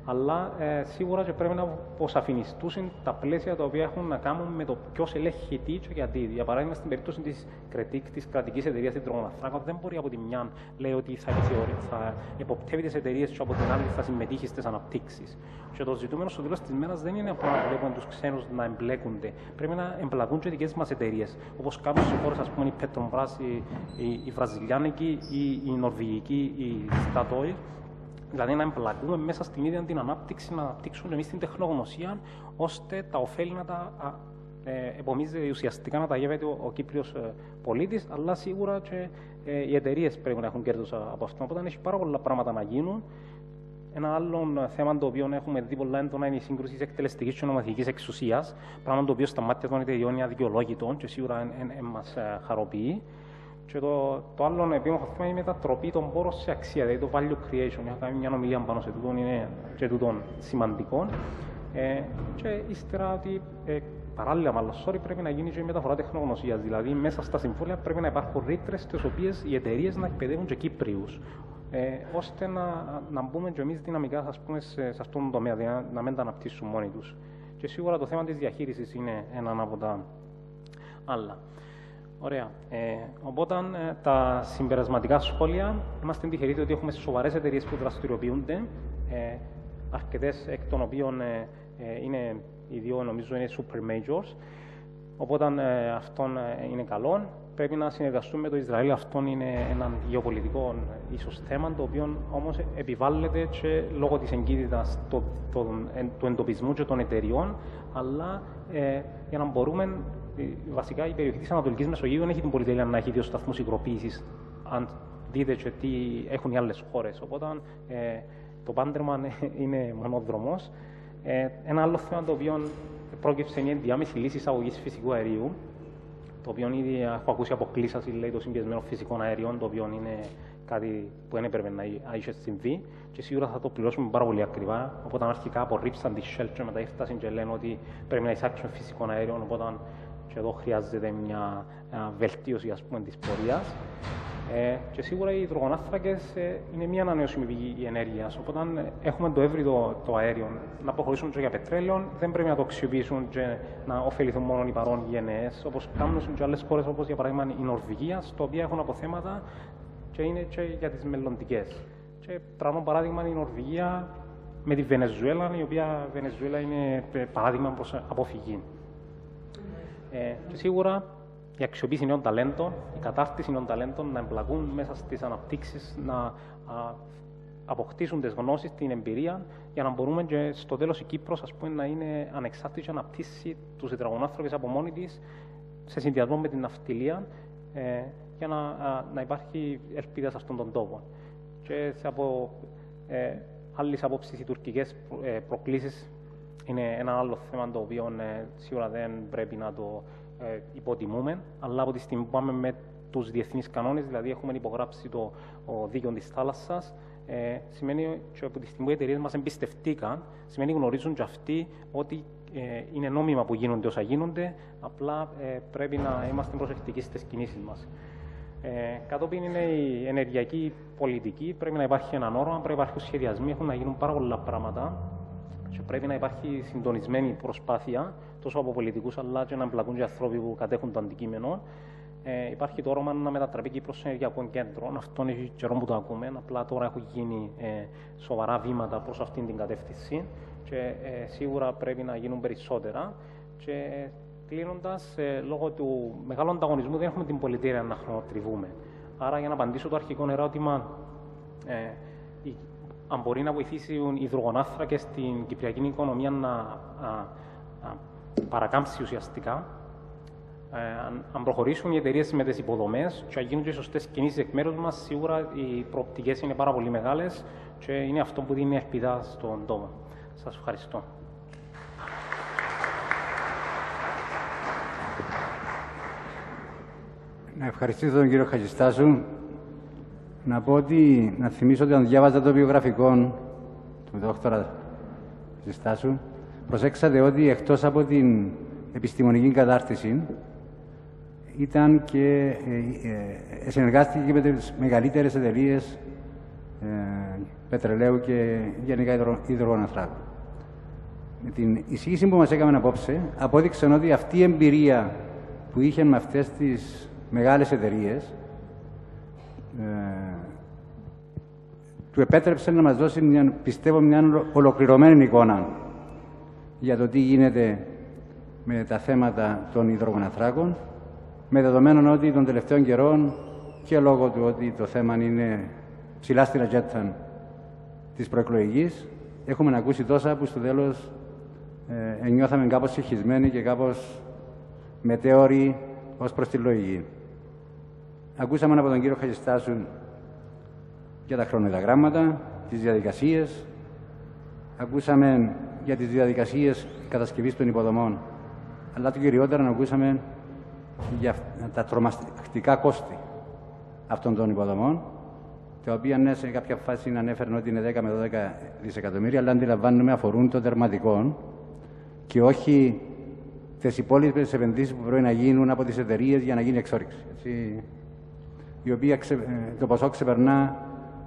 Αλλά σίγουρα και πρέπει να αποσαφινιστούν τα πλαίσια τα οποία έχουν να κάνουν με το ποιος ελέγχει τι και γιατί. Για παράδειγμα, στην περίπτωση της Κρετίκ, της κρατικής εταιρείας υδρογοναθράκων, δεν μπορεί από τη μια λέει ότι θα εποπτεύει τις εταιρείες και από την άλλη θα συμμετείχει στις αναπτύξεις. Και το ζητούμενο στο τέλος της μέρας δεν είναι απλά να βλέπουμε τους ξένους να εμπλέκονται. Πρέπει να εμπλακούν και δικές μας εταιρείες. Όπως κάνουν σε χώρες, ας πούμε, η Petrobras, η Βραζιλιάνικη, η Νορβηγική, η Statoil. Δηλαδή, να εμπλακούμε μέσα στην ίδια την ανάπτυξη, να αναπτύξουμε εμείς την τεχνογνωσία, ώστε τα ωφέλη να τα επομίζεται ουσιαστικά, να τα γεύεται ο Κύπριος πολίτης, αλλά σίγουρα και οι εταιρείες πρέπει να έχουν κέρδος από αυτό. Οπότε, έχει πάρα πολλά πράγματα να γίνουν Ένα άλλο θέμα το οποίο έχουμε δει πολλά έντονα είναι η σύγκρουση της εκτελεστικής και νομοθετικής εξουσίας, πράγμα το οποίο στα μάτια των εταιριών είναι αδικαιολόγητο και σίγουρα μας χαροποιεί. Και το άλλο επίμαχο θέμα είναι η μετατροπή των πόρων σε αξία, δηλαδή το value creation. Έχω κάνει μια ομιλία πάνω σε τούτον, είναι και τούτον σημαντικό. Και ύστερα ότι παράλληλα, μάλλον, πρέπει να γίνει και η μεταφορά τεχνογνωσίας. Δηλαδή, μέσα στα συμβόλαια πρέπει να υπάρχουν ρήτρες στις οποίες οι εταιρείες να εκπαιδεύουν και Κύπριους. Ώστε να μπούμε και εμείς δυναμικά σε αυτόν τον τομέα, δηλαδή να μην τα αναπτύσσουν μόνοι τους. Και σίγουρα το θέμα της διαχείρισης είναι ένα από τα άλλα. Ωραία. Οπότε, τα συμπερασματικά σχόλια, είμαστε τυχεροί ότι έχουμε σοβαρές εταιρείες που δραστηριοποιούνται, αρκετές εκ των οποίων είναι οι δύο, νομίζω, είναι super majors. Οπότε, αυτό είναι καλό. Πρέπει να συνεργαστούμε με το Ισραήλ. Αυτό είναι ένα γεωπολιτικό ίσως θέμα, το οποίο όμως επιβάλλεται και λόγω της εγκύτητας του εντοπισμού και των εταιριών, αλλά για να μπορούμε. Βασικά, η περιοχή της Ανατολικής Μεσογείου δεν έχει την πολυτέλεια να έχει δύο σταθμούς υγροποίησης, αν δείτε και τι έχουν οι άλλες χώρες. Οπότε, το πάντρεμα είναι μονόδρομος. Ένα άλλο θέμα το οποίο πρόκειψε είναι η ενδιάμεση λύση εισαγωγής φυσικού αερίου, το οποίο ήδη έχω ακούσει αποκλείσαση, λέει, το συμπιεσμένο φυσικών αερίων, το οποίο είναι κάτι που δεν έπρεπε να είχε συμβεί και σίγουρα θα το πληρώσουμε πάρα πολύ ακριβά. Οπότε, αρχικά απορρίψαν τη Shell και μετά έφτασαν και λένε ότι πρέπει να εισάξουμε φυσικών αέριων. Οπότε, και εδώ χρειάζεται μια βελτίωση, ας πούμε, της πορείας. Και σίγουρα οι υδρογονάνθρακες είναι μια ανανεώσιμη πηγή ενέργειας. Οπότε, αν έχουμε το εύρυθο το αέριο να προχωρήσουν και για πετρέλαιο, δεν πρέπει να το αξιοποιήσουν και να ωφεληθούν μόνο οι παρόν γενναίες, όπως κάνουν και άλλες χώρες, όπως για παράδειγμα η Νορβηγία, στο οποίο έχουν αποθέματα και είναι και για τις μελλοντικές. Και τρανό παράδειγμα είναι η Νορβηγία με τη Βενεζουέλα, η οποία Βενεζουέλα είναι παράδειγμα προς αποφυγή. Και σίγουρα η αξιοποίηση νέων ταλέντων, η κατάρτιση νέων ταλέντων να εμπλακούν μέσα στις αναπτύξεις, να αποκτήσουν τις γνώσεις, την εμπειρία, για να μπορούμε και στο τέλος η Κύπρος, ας πούμε, να είναι ανεξάρτητη και να αναπτύσσει τους υδρογονάνθρακες από μόνη της, σε συνδυασμό με την ναυτιλία, για να υπάρχει ελπίδα σε αυτόν τον τόπο. Και από άλλες απόψεις, οι τουρκικές προκλήσεις είναι ένα άλλο θέμα το οποίο σίγουρα δεν πρέπει να το υποτιμούμε, αλλά από τη στιγμή που πάμε με τους διεθνείς κανόνες, δηλαδή έχουμε υπογράψει το δίκαιο της θάλασσας, σημαίνει και από τη στιγμή που οι εταιρείες μας εμπιστευτήκαν, σημαίνει γνωρίζουν και αυτοί ότι είναι νόμιμα που γίνονται όσα γίνονται, απλά πρέπει να είμαστε προσεκτικοί στις κινήσεις μας. Κατόπιν είναι η ενεργειακή πολιτική, πρέπει να υπάρχει έναν όρομα, πρέπει να υπάρχουν σχεδιασμοί, έχουν να γίνουν πάρα πολλά πράγματα. Και πρέπει να υπάρχει συντονισμένη προσπάθεια τόσο από πολιτικούς, αλλά και να εμπλακούν και ανθρώποι που κατέχουν το αντικείμενο. Υπάρχει το όρομα να μετατραπεί Κύπρος σε ενεργειακό κέντρο. Αυτό είναι καιρό που το ακούμε. Απλά τώρα έχουν γίνει σοβαρά βήματα προς αυτήν την κατεύθυνση και σίγουρα πρέπει να γίνουν περισσότερα. Και κλείνοντας, λόγω του μεγάλου ανταγωνισμού, δεν έχουμε την πολυτέλεια να χρονοτριβούμε. Άρα, για να απαντήσω το αρχικό ερώτημα, αν μπορεί να βοηθήσουν οι υδρογονάνθρακες στην κυπριακή οικονομία να παρακάμψει ουσιαστικά, αν προχωρήσουν οι εταιρείες με τις υποδομές και αν γίνουν και σωστές κινήσεις εκ μέρους μας, σίγουρα οι προοπτικές είναι πάρα πολύ μεγάλες και είναι αυτό που δίνει ελπίδα στον τόπο. Σας ευχαριστώ. Να ευχαριστήσω τον κύριο Χατζηστάσου. Να πω ότι, να θυμίσω ότι αν διάβαζα το βιογραφικό του δόκτωρα Χατζηστάσου, προσέξατε ότι εκτός από την επιστημονική κατάρτιση ήταν και συνεργάστηκε με τις μεγαλύτερες εταιρείες πετρελαίου και γενικά υδρογονανθράκων. Με την εισήγηση που μας έκαναν απόψε, απόδειξαν ότι αυτή η εμπειρία που είχε με αυτές τις μεγάλες εταιρείες του επέτρεψε να μας δώσει, πιστεύω, μια ολοκληρωμένη εικόνα για το τι γίνεται με τα θέματα των υδρογονανθράκων, με δεδομένο ότι των τελευταίων καιρών και λόγω του ότι το θέμα είναι ψηλά στην ατζέντα της προεκλογικής, έχουμε ακούσει τόσα που στο τέλος νιώθαμε κάπως συγχυσμένοι και κάπως μετέωροι ως προς τη λογική. Ακούσαμε από τον κύριο Χατζηστάσου για τα χρονοδιαγράμματα, τις διαδικασίες, Ακούσαμε για τις διαδικασίες κατασκευής των υποδομών, αλλά το κυριότερο ακούσαμε για τα τρομακτικά κόστη αυτών των υποδομών, τα οποία ναι, σε κάποια φάση ανέφεραν ότι είναι 10 με 12 δισεκατομμύρια, αλλά αντιλαμβάνομαι αφορούν των τερματικών και όχι τις υπόλοιπες επενδύσεις που πρέπει να γίνουν από τις εταιρείες για να γίνει εξόρυξη. Έτσι, η οποία το ποσό ξεπερνά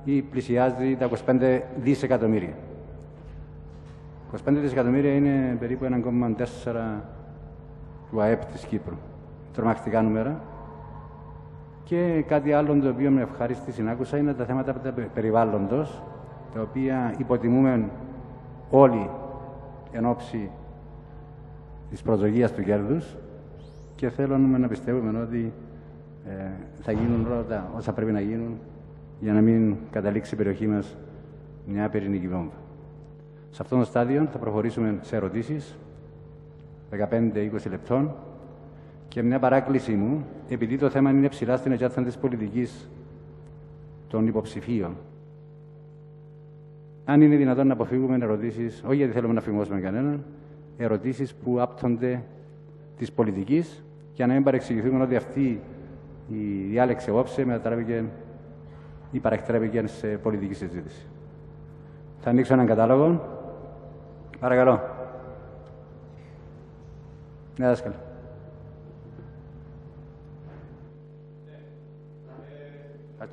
ή πλησιάζει τα 25 δισεκατομμύρια. 25 δισεκατομμύρια είναι περίπου 1,4 του ΑΕΠ της Κύπρου. Τρομακτικά νούμερα. Και κάτι άλλο το οποίο με ευχαρίστηση άκουσα είναι τα θέματα περιβάλλοντος, τα οποία υποτιμούμε όλοι εν ώψη της προσδοκίας του κέρδους και θέλουμε να πιστεύουμε ότι θα γίνουν όλα όσα πρέπει να γίνουν για να μην καταλήξει η περιοχή μας μια πυρηνική βόμβα. Σε αυτό το στάδιο θα προχωρήσουμε σε ερωτήσεις 15-20 λεπτών και μια παράκληση μου, επειδή το θέμα είναι ψηλά στην αγκάθια της πολιτικής των υποψηφίων. Αν είναι δυνατόν να αποφύγουμε ερωτήσεις, όχι γιατί θέλουμε να φημώσουμε κανέναν, ερωτήσεις που άπτονται της πολιτικής για να μην παρεξηγηθούμε ότι αυτή η διάλεξη απόψε μετατράπηκε ή παρεκτρέπηκε σε πολιτική συζήτηση. Θα ανοίξω έναν κατάλογο. Παρακαλώ. Ναι, δάσκαλε. Να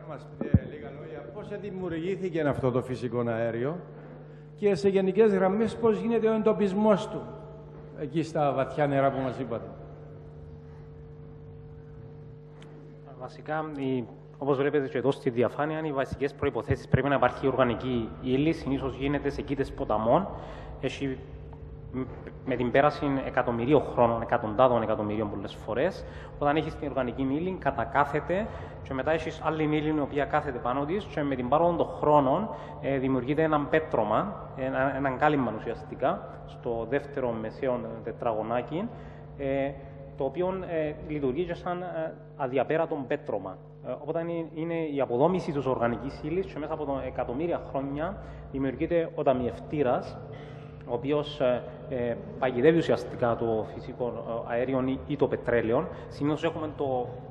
μας πείτε λίγα λόγια πώς δημιουργήθηκε αυτό το φυσικό αέριο και σε γενικές γραμμές πώς γίνεται ο εντοπισμός του εκεί στα βαθιά νερά που μας είπατε. Βασικά, όπως βλέπετε και εδώ στη διαφάνεια, οι βασικές προϋποθέσεις πρέπει να υπάρχει οργανική ύλη. Συνήθως γίνεται σε κοίτες ποταμών. Έχει με την πέραση εκατομμυρίων χρόνων, εκατοντάδων εκατομμυρίων πολλές φορές. Όταν έχεις την οργανική ύλη, κατακάθεται και μετά έχεις άλλη ύλη η οποία κάθεται πάνω της και με την πάροδο των χρόνων δημιουργείται ένα πέτρωμα, έναν κάλυμμα ουσιαστικά, στο δεύτερο μεσαίο τετραγωνάκι, το οποίο λειτουργεί και σαν αδιαπέρατο πέτρωμα. Όταν είναι η αποδόμηση της οργανικής ύλης και μέσα από εκατομμύρια χρόνια δημιουργείται ο ταμιευτήρας, ο οποίος παγιδεύει ουσιαστικά το φυσικό αέριο ή το πετρέλαιο. Συνήθως έχουμε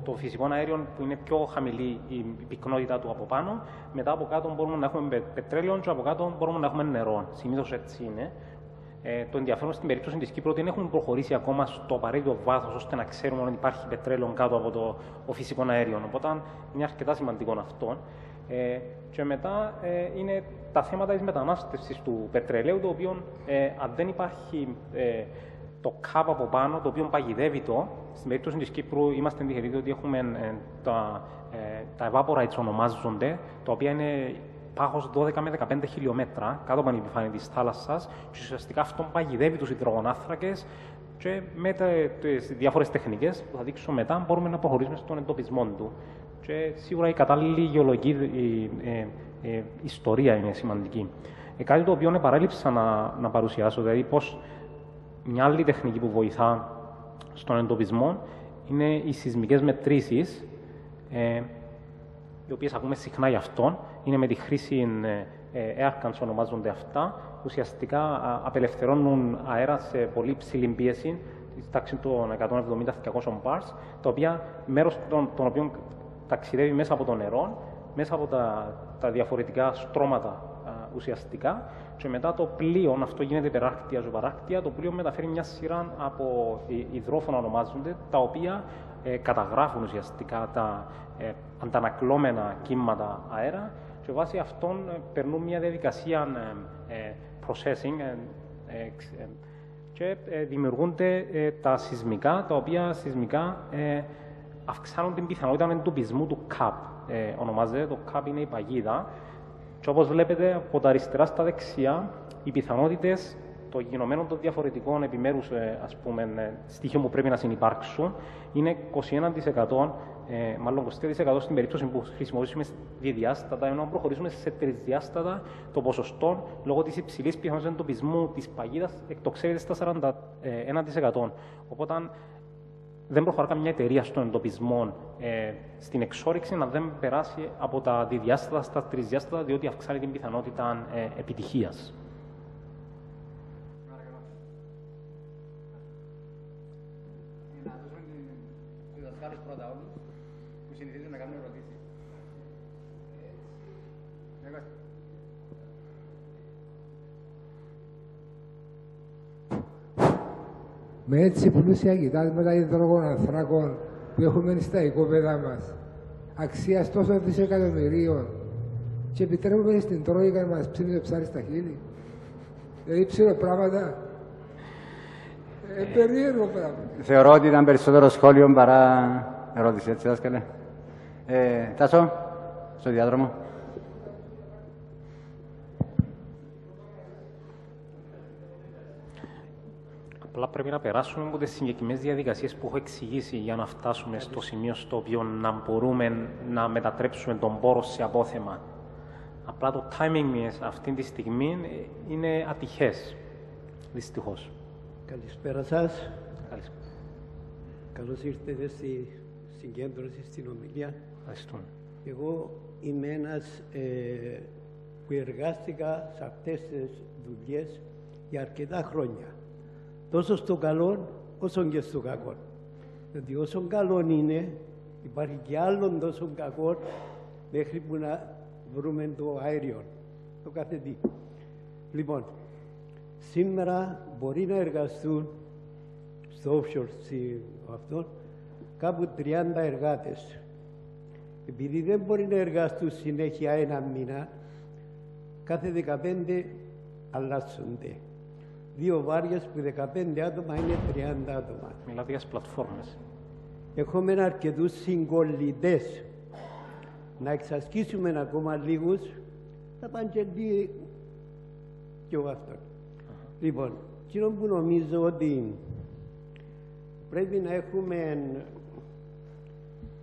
το φυσικό αέριο που είναι πιο χαμηλή η πυκνότητα του από πάνω. Μετά από κάτω μπορούμε να έχουμε πετρέλαιο και από κάτω μπορούμε να έχουμε νερό. Συνήθως έτσι είναι. Το ενδιαφέρον στην περίπτωση της Κύπρου ότι δεν έχουν προχωρήσει ακόμα στο απαραίτητο βάθος ώστε να ξέρουμε ότι υπάρχει πετρέλαιο κάτω από το φυσικό αέριο. Οπότε είναι αρκετά σημαντικό αυτό. Και μετά είναι τα θέματα της μετανάστευσης του πετρελαίου, το οποίο αν δεν υπάρχει το κάπ από πάνω, το οποίο παγιδεύει το. Στην περίπτωση της Κύπρου είμαστε τυχεροί ότι έχουμε τα evaporates ονομάζονται, τα οποία είναι πάχος 12 με 15 χιλιόμετρα κάτω από την επιφάνεια της θάλασσας και ουσιαστικά αυτό παγιδεύει τους υδρογονάνθρακες και με τις διάφορες τεχνικές που θα δείξω μετά μπορούμε να προχωρήσουμε στον εντοπισμό του. Και σίγουρα η κατάλληλη γεωλογική ιστορία είναι σημαντική. Κάτι το οποίο παρέλειψα να παρουσιάσω, δηλαδή πώς μια άλλη τεχνική που βοηθά στον εντοπισμό είναι οι σεισμικές μετρήσεις, οι οποίες ακούμε συχνά γι' αυτόν. Είναι με τη χρήση aircans ονομάζονται αυτά. Ουσιαστικά απελευθερώνουν αέρα σε πολύ ψηλή πίεση, της τάξης των 170-200 bars, τα οποία μέρος των οποίων ταξιδεύει μέσα από το νερό, μέσα από τα διαφορετικά στρώματα ουσιαστικά και μετά το πλοίο, αυτό γίνεται υπεράκτια, ζωπαράκτια, το πλοίο μεταφέρει μια σειρά από υδρόφωνα ονομάζονται, τα οποία καταγράφουν ουσιαστικά τα αντανακλώμενα κύματα αέρα και βάσει αυτών περνούν μια διαδικασία processing και δημιουργούνται τα σεισμικά, τα οποία σεισμικά αυξάνουν την πιθανότητα εντοπισμού του ΚΑΠ. Ονομάζεται, το ΚΑΠ είναι η παγίδα. Και όπως βλέπετε από τα αριστερά στα δεξιά, οι πιθανότητες των γινωμένων των διαφορετικών επιμέρους στοιχείων που πρέπει να συνυπάρξουν είναι 21%, μάλλον 23% στην περίπτωση που χρησιμοποιήσουμε διδιάστατα, ενώ αν προχωρήσουμε σε τρισδιάστατα, το ποσοστό λόγω της υψηλής πιθανότητας εντοπισμού της παγίδας εκτοξεύεται στα 41%. Οπότε δεν προχωρά καμιά εταιρεία στον εντοπισμό στην εξόρυξη να δεν περάσει από τα διδιάστατα στα τρισδιάστατα, διότι αυξάνει την πιθανότητα επιτυχίας. συνηθίζουν να κάνουν ερωτήσεις. Με έτσι πλούσια κοιτάσματα υδρογων ανθράκων που έχουμε στα οικόπεδα μας, αξίας τόσων δισεκατομμυρίων, και επιτρέπουμε στην Τρόικα να μας ψήνει το ψάρι στα χείλη. Δηλαδή ψήνω πράγματα. Περίεργο πράγμα. Θεωρώ ότι ήταν περισσότερο σχόλιο παρά ερώτηση, έτσι δάσκαλε. Τάσο, στο διάδρομο. Απλά πρέπει να περάσουμε από τις συγκεκριμένες διαδικασίες που έχω εξηγήσει για να φτάσουμε στο σημείο στο οποίο να μπορούμε να μετατρέψουμε τον πόρο σε απόθεμα. Απλά το timing αυτή τη στιγμή είναι ατυχές, δυστυχώς. Καλησπέρα σας. Καλησπέρα. Καλώς ήρθατε στη συγκέντρωση, στην ομιλία. Ευχαριστούμε. Εγώ είμαι ένας που εργάστηκα σε αυτές τις δουλειές για αρκετά χρόνια. Τόσο στο καλό όσο και στο κακό. Δηλαδή όσο καλό είναι, υπάρχει και άλλον τόσο κακό μέχρι που να βρούμε το αέριο, το κάθε τι. Λοιπόν, σήμερα μπορεί να εργαστούν στο offshore αυτό κάπου 30 εργάτες. Επειδή δεν μπορεί να εργαστούν συνέχεια ένα μήνα, κάθε 15 αλλάσσονται. 2 βάρδιες που 15 άτομα είναι 30 άτομα. Μιλάτε για τις πλατφόρμες. Έχουμε αρκετούς συγκολλητές. Να εξασκήσουμε ακόμα λίγους, θα πάνε και λίγοι και ο αυτόν. Λοιπόν, εκείνο που νομίζω ότι πρέπει να έχουμε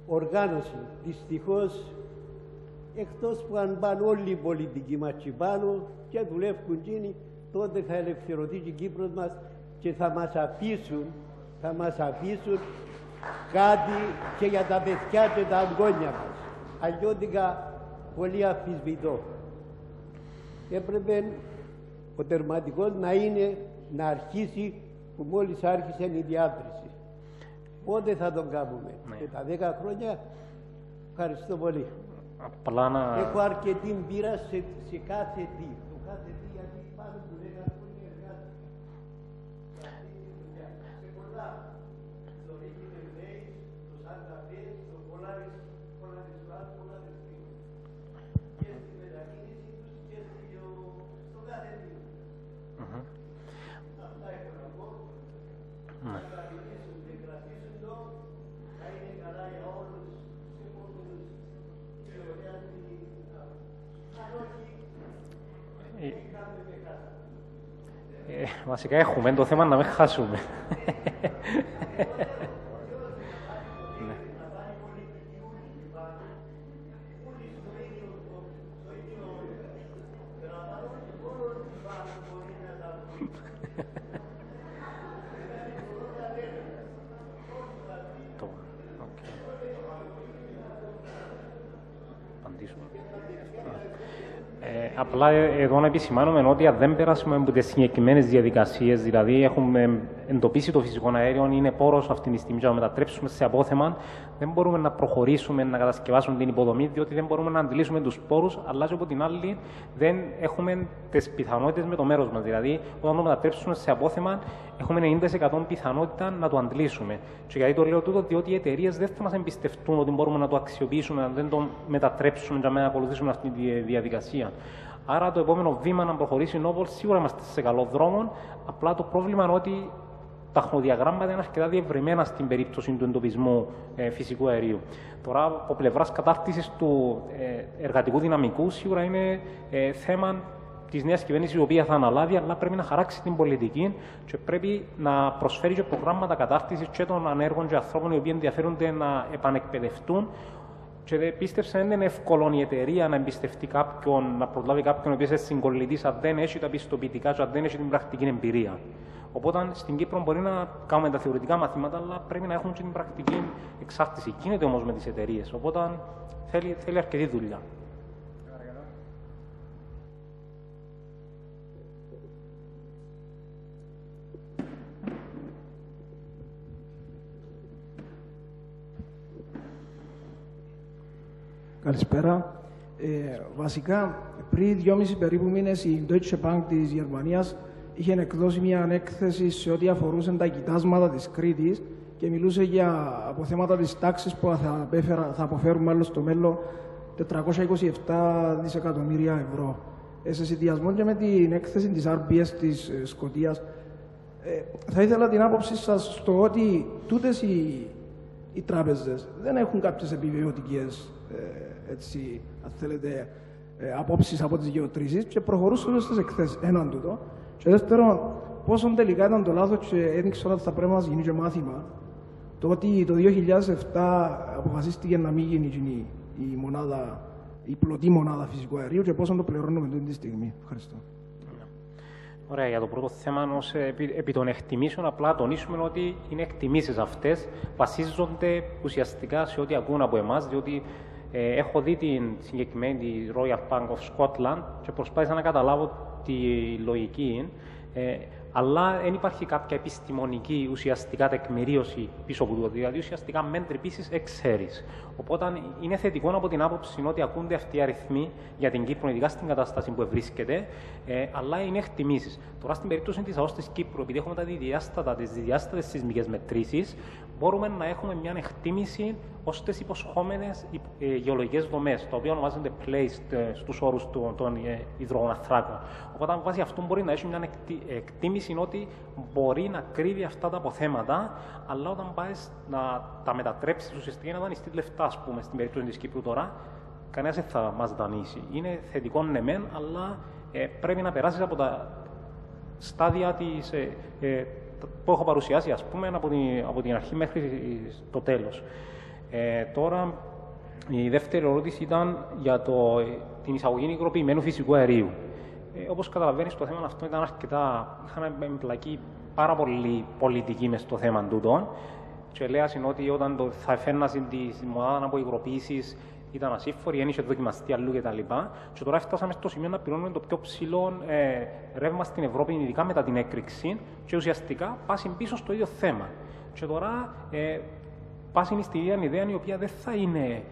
οργάνωση. Δυστυχώς, εκτός που αν πάνε όλοι οι πολιτικοί μας πάνω και δουλεύουν εκείνοι, τότε θα ελευθερωθεί και η Κύπρος μας και θα μας αφήσουν κάτι και για τα παιδιά και τα αγκόνια μας. Αλλιώτικα πολύ αμφισβητώ. Έπρεπε ο τερματικός να αρχίσει που μόλις άρχισε η διάδρυση. Πότε θα τον κάνουμε? Και τα 10 χρόνια. Ευχαριστώ πολύ. Απλά να... Έχω αρκετή πείρα σε κάθε τι. Το κάθε τι γιατί πάνω του 10 χρόνια εργάζεται. Σε πολλά. Στο Ρίγκινε Μέις, στο Σάντα Φέ, στο Πόλαρις, πολλά της Φράς, πολλά της Φράς. Και στη μετακίνηση τους και στο κάθε τι. Αυτά έχω να πω. Να κρατήσουν και κρατήσουν το, θα είναι καλά για όλους τους επόμενους και ωραία αν όχι, είχαμε και χάσαμε. Βασικά έχουμε το θέμα να μην χάσουμε. Απλά εδώ να επισημάνουμε ότι αν δεν περάσουμε από τις συγκεκριμένες διαδικασίες, δηλαδή έχουμε εντοπίσει το φυσικό αέριο, είναι πόρος αυτή τη στιγμή, να μετατρέψουμε σε απόθεμα, δεν μπορούμε να προχωρήσουμε να κατασκευάσουμε την υποδομή, διότι δεν μπορούμε να αντιλήσουμε τους πόρους, αλλά από την άλλη δεν έχουμε τις πιθανότητες με το μέρος μας. Δηλαδή, όταν το μετατρέψουμε σε απόθεμα, έχουμε 90% πιθανότητα να το αντλήσουμε. Και γιατί το λέω τούτο, διότι οι εταιρείες δεν θα μας εμπιστευτούν ότι μπορούμε να το αξιοποιήσουμε, αν δεν το μετατρέψουμε για να ακολουθήσουμε αυτή τη διαδικασία. Άρα το επόμενο βήμα να προχωρήσει η Νόβολ, σίγουρα είμαστε σε καλό δρόμο. Απλά το πρόβλημα είναι ότι τα χρονοδιαγράμματα είναι αρκετά διευρυμένα στην περίπτωση του εντοπισμού φυσικού αερίου. Τώρα, από πλευράς κατάρτισης του εργατικού δυναμικού, σίγουρα είναι θέμα της νέας κυβέρνησης, η οποία θα αναλάβει, αλλά πρέπει να χαράξει την πολιτική και πρέπει να προσφέρει και προγράμματα κατάρτισης και των ανέργων και ανθρώπων οι οποίοι ενδιαφέρονται να επανεκπαιδευτούν. Και πίστεψα ότι δεν είναι εύκολο η εταιρεία να εμπιστευτεί κάποιον, να προλάβει κάποιον ο οποίος είναι συγκολλητής, αν δεν έχει τα πιστοποιητικά και αν δεν έχει την πρακτική εμπειρία. Οπότε στην Κύπρο μπορεί να κάνουμε τα θεωρητικά μαθήματα, αλλά πρέπει να έχουμε και την πρακτική εξάρτηση. Γίνεται όμως με τις εταιρείες. Οπότε θέλει αρκετή δουλειά. Καλησπέρα. Βασικά, πριν 2,5 περίπου μήνες η Deutsche Bank της Γερμανίας είχε εκδώσει μια έκθεση σε ό,τι αφορούσε τα κοιτάσματα της Κρήτης και μιλούσε για αποθέματα της τάξης που θα αποφέρουν μάλλον στο μέλλον 427 δισεκατομμύρια ευρώ. Σε συνδυασμό και με την έκθεση της RBS της Σκωτίας, θα ήθελα την άποψή σας στο ότι τούτες οι τράπεζες δεν έχουν κάποιες επιβεβαιωτικές αν θέλετε, απόψεις από τις γεωτρήσεις και προχωρούσαν στις εκθέσεις. Έναν τούτο. Και δεύτερον, πόσο τελικά ήταν το λάθος και έδειξε ότι θα πρέπει να μας γίνει και μάθημα το ότι το 2007 αποφασίστηκε να μην γίνει η πλωτή μονάδα φυσικού αερίου και πόσο το πληρώνουμε αυτή τη στιγμή. Ευχαριστώ. Ωραία, για το πρώτο θέμα, επί των εκτιμήσεων, απλά τονίσουμε ότι είναι εκτιμήσεις αυτές, βασίζονται ουσιαστικά σε ό,τι ακούν από εμάς, διότι έχω δει την συγκεκριμένη τη Royal Bank of Scotland και προσπάθησα να καταλάβω τη λογική, αλλά δεν υπάρχει κάποια επιστημονική ουσιαστικά τεκμηρίωση πίσω από το, δηλαδή ουσιαστικά μέτρηπίσεις εξαίρεις. Οπότε είναι θετικό από την άποψη ότι ακούνται αυτοί οι αριθμοί για την Κύπρο, ειδικά στην κατάσταση που βρίσκεται, αλλά είναι εκτιμήσεις. Τώρα, στην περίπτωση της ΑΟΣ της Κύπρου, επειδή έχουμε τις διδιάστατες σεισμικές μετρήσεις, μπορούμε να έχουμε μια εκτίμηση ως τις υποσχόμενες γεωλογικές δομές, τα οποία ονομάζονται placed στους όρους των υδρογοναθράκων. Οπότε, βάσει αυτού μπορεί να έχει μια εκτίμηση ότι μπορεί να κρύβει αυτά τα αποθέματα, αλλά όταν πάει να τα μετατρέψει ουσιαστικά να δανειστεί λεφτά, ας πούμε, στην περίπτωση της Κύπρου τώρα, κανένας δεν θα μας δανείσει. Είναι θετικό ναι μεν, αλλά πρέπει να περάσει από τα στάδια που έχω παρουσιάσει, ας πούμε, από την αρχή μέχρι το τέλος. Τώρα, η δεύτερη ερώτηση ήταν για την εισαγωγή υγροποιημένου φυσικού αερίου. Όπως καταλαβαίνεις, το θέμα αυτό ήταν αρκετά. Είχαμε εμπλακεί πάρα πολύ πολιτική μες στο θέμα τούτο. Και λέει ότι όταν θα εφέρνασαν τη μονάδα από υγροποίησης ήταν ασύμφορη, δεν είχε δοκιμαστεί αλλού κτλ. Και τώρα φτάσαμε στο σημείο να πληρώνουμε το πιο ψηλό ρεύμα στην Ευρώπη, ειδικά μετά την έκρηξη, και ουσιαστικά πάσει πίσω στο ίδιο θέμα. Και τώρα πάσει στη ίδια ιδέα η οποία δεν θα είναι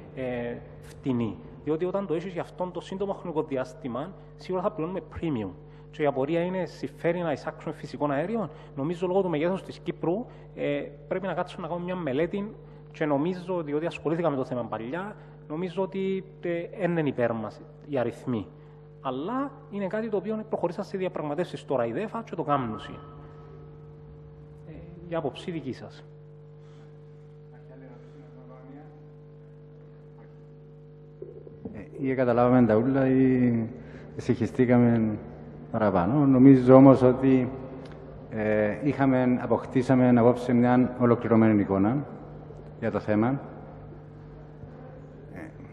φτηνή. Διότι όταν το έχεις για αυτόν το σύντομο χρονικό διάστημα, σίγουρα θα πληρώνουμε premium. Και η απορία είναι, συμφέρει να εισάξουμε φυσικό αέριο. Νομίζω λόγω του μεγέθους της Κύπρου πρέπει να κάτσουμε να κάνουμε μια μελέτη και νομίζω, διότι ασχολήθηκα με το θέμα παλιά, νομίζω ότι δεν είναι υπέρ μας οι αριθμοί. Αλλά είναι κάτι το οποίο προχωρήσα σε διαπραγματεύσεις τώρα η ΔΕΦΑ και το κάνουν. Για άποψη δική σας. Ή καταλάβαμε τα ούλα ή συγχυστήκαμε παραπάνω. Νομίζω όμως ότι αποκτήσαμε απόψε μια ολοκληρωμένη εικόνα για το θέμα.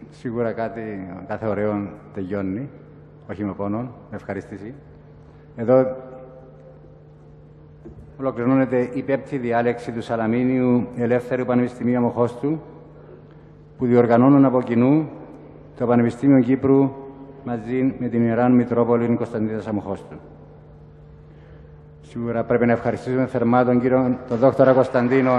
Σίγουρα κάθε ωραίο τελειώνει, όχι με πόνο, με ευχαρίστηση. Εδώ ολοκληρώνεται η πέμπτη διάλεξη του Σαλαμίνιου Ελεύθερου Πανεπιστημίου Αμοχώστου, που διοργανώνουν από κοινού το Πανεπιστήμιο Κύπρου μαζί με την Ιερά Μητρόπολη Κωνσταντίνας Αμοχώστου. Σίγουρα πρέπει να ευχαριστήσουμε θερμά τον κύριο τον Δόκτωρα Κωνσταντίνο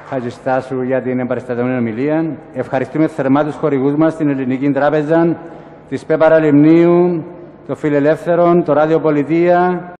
Χατζηστάσου για την εμπαριστατωμένη ομιλία. Ευχαριστούμε θερμά τους χορηγούς μας, την Ελληνική Τράπεζα, της ΠΕ Παραλιμνίου, το Φιλελεύθερον, το Ράδιο Πολιτεία,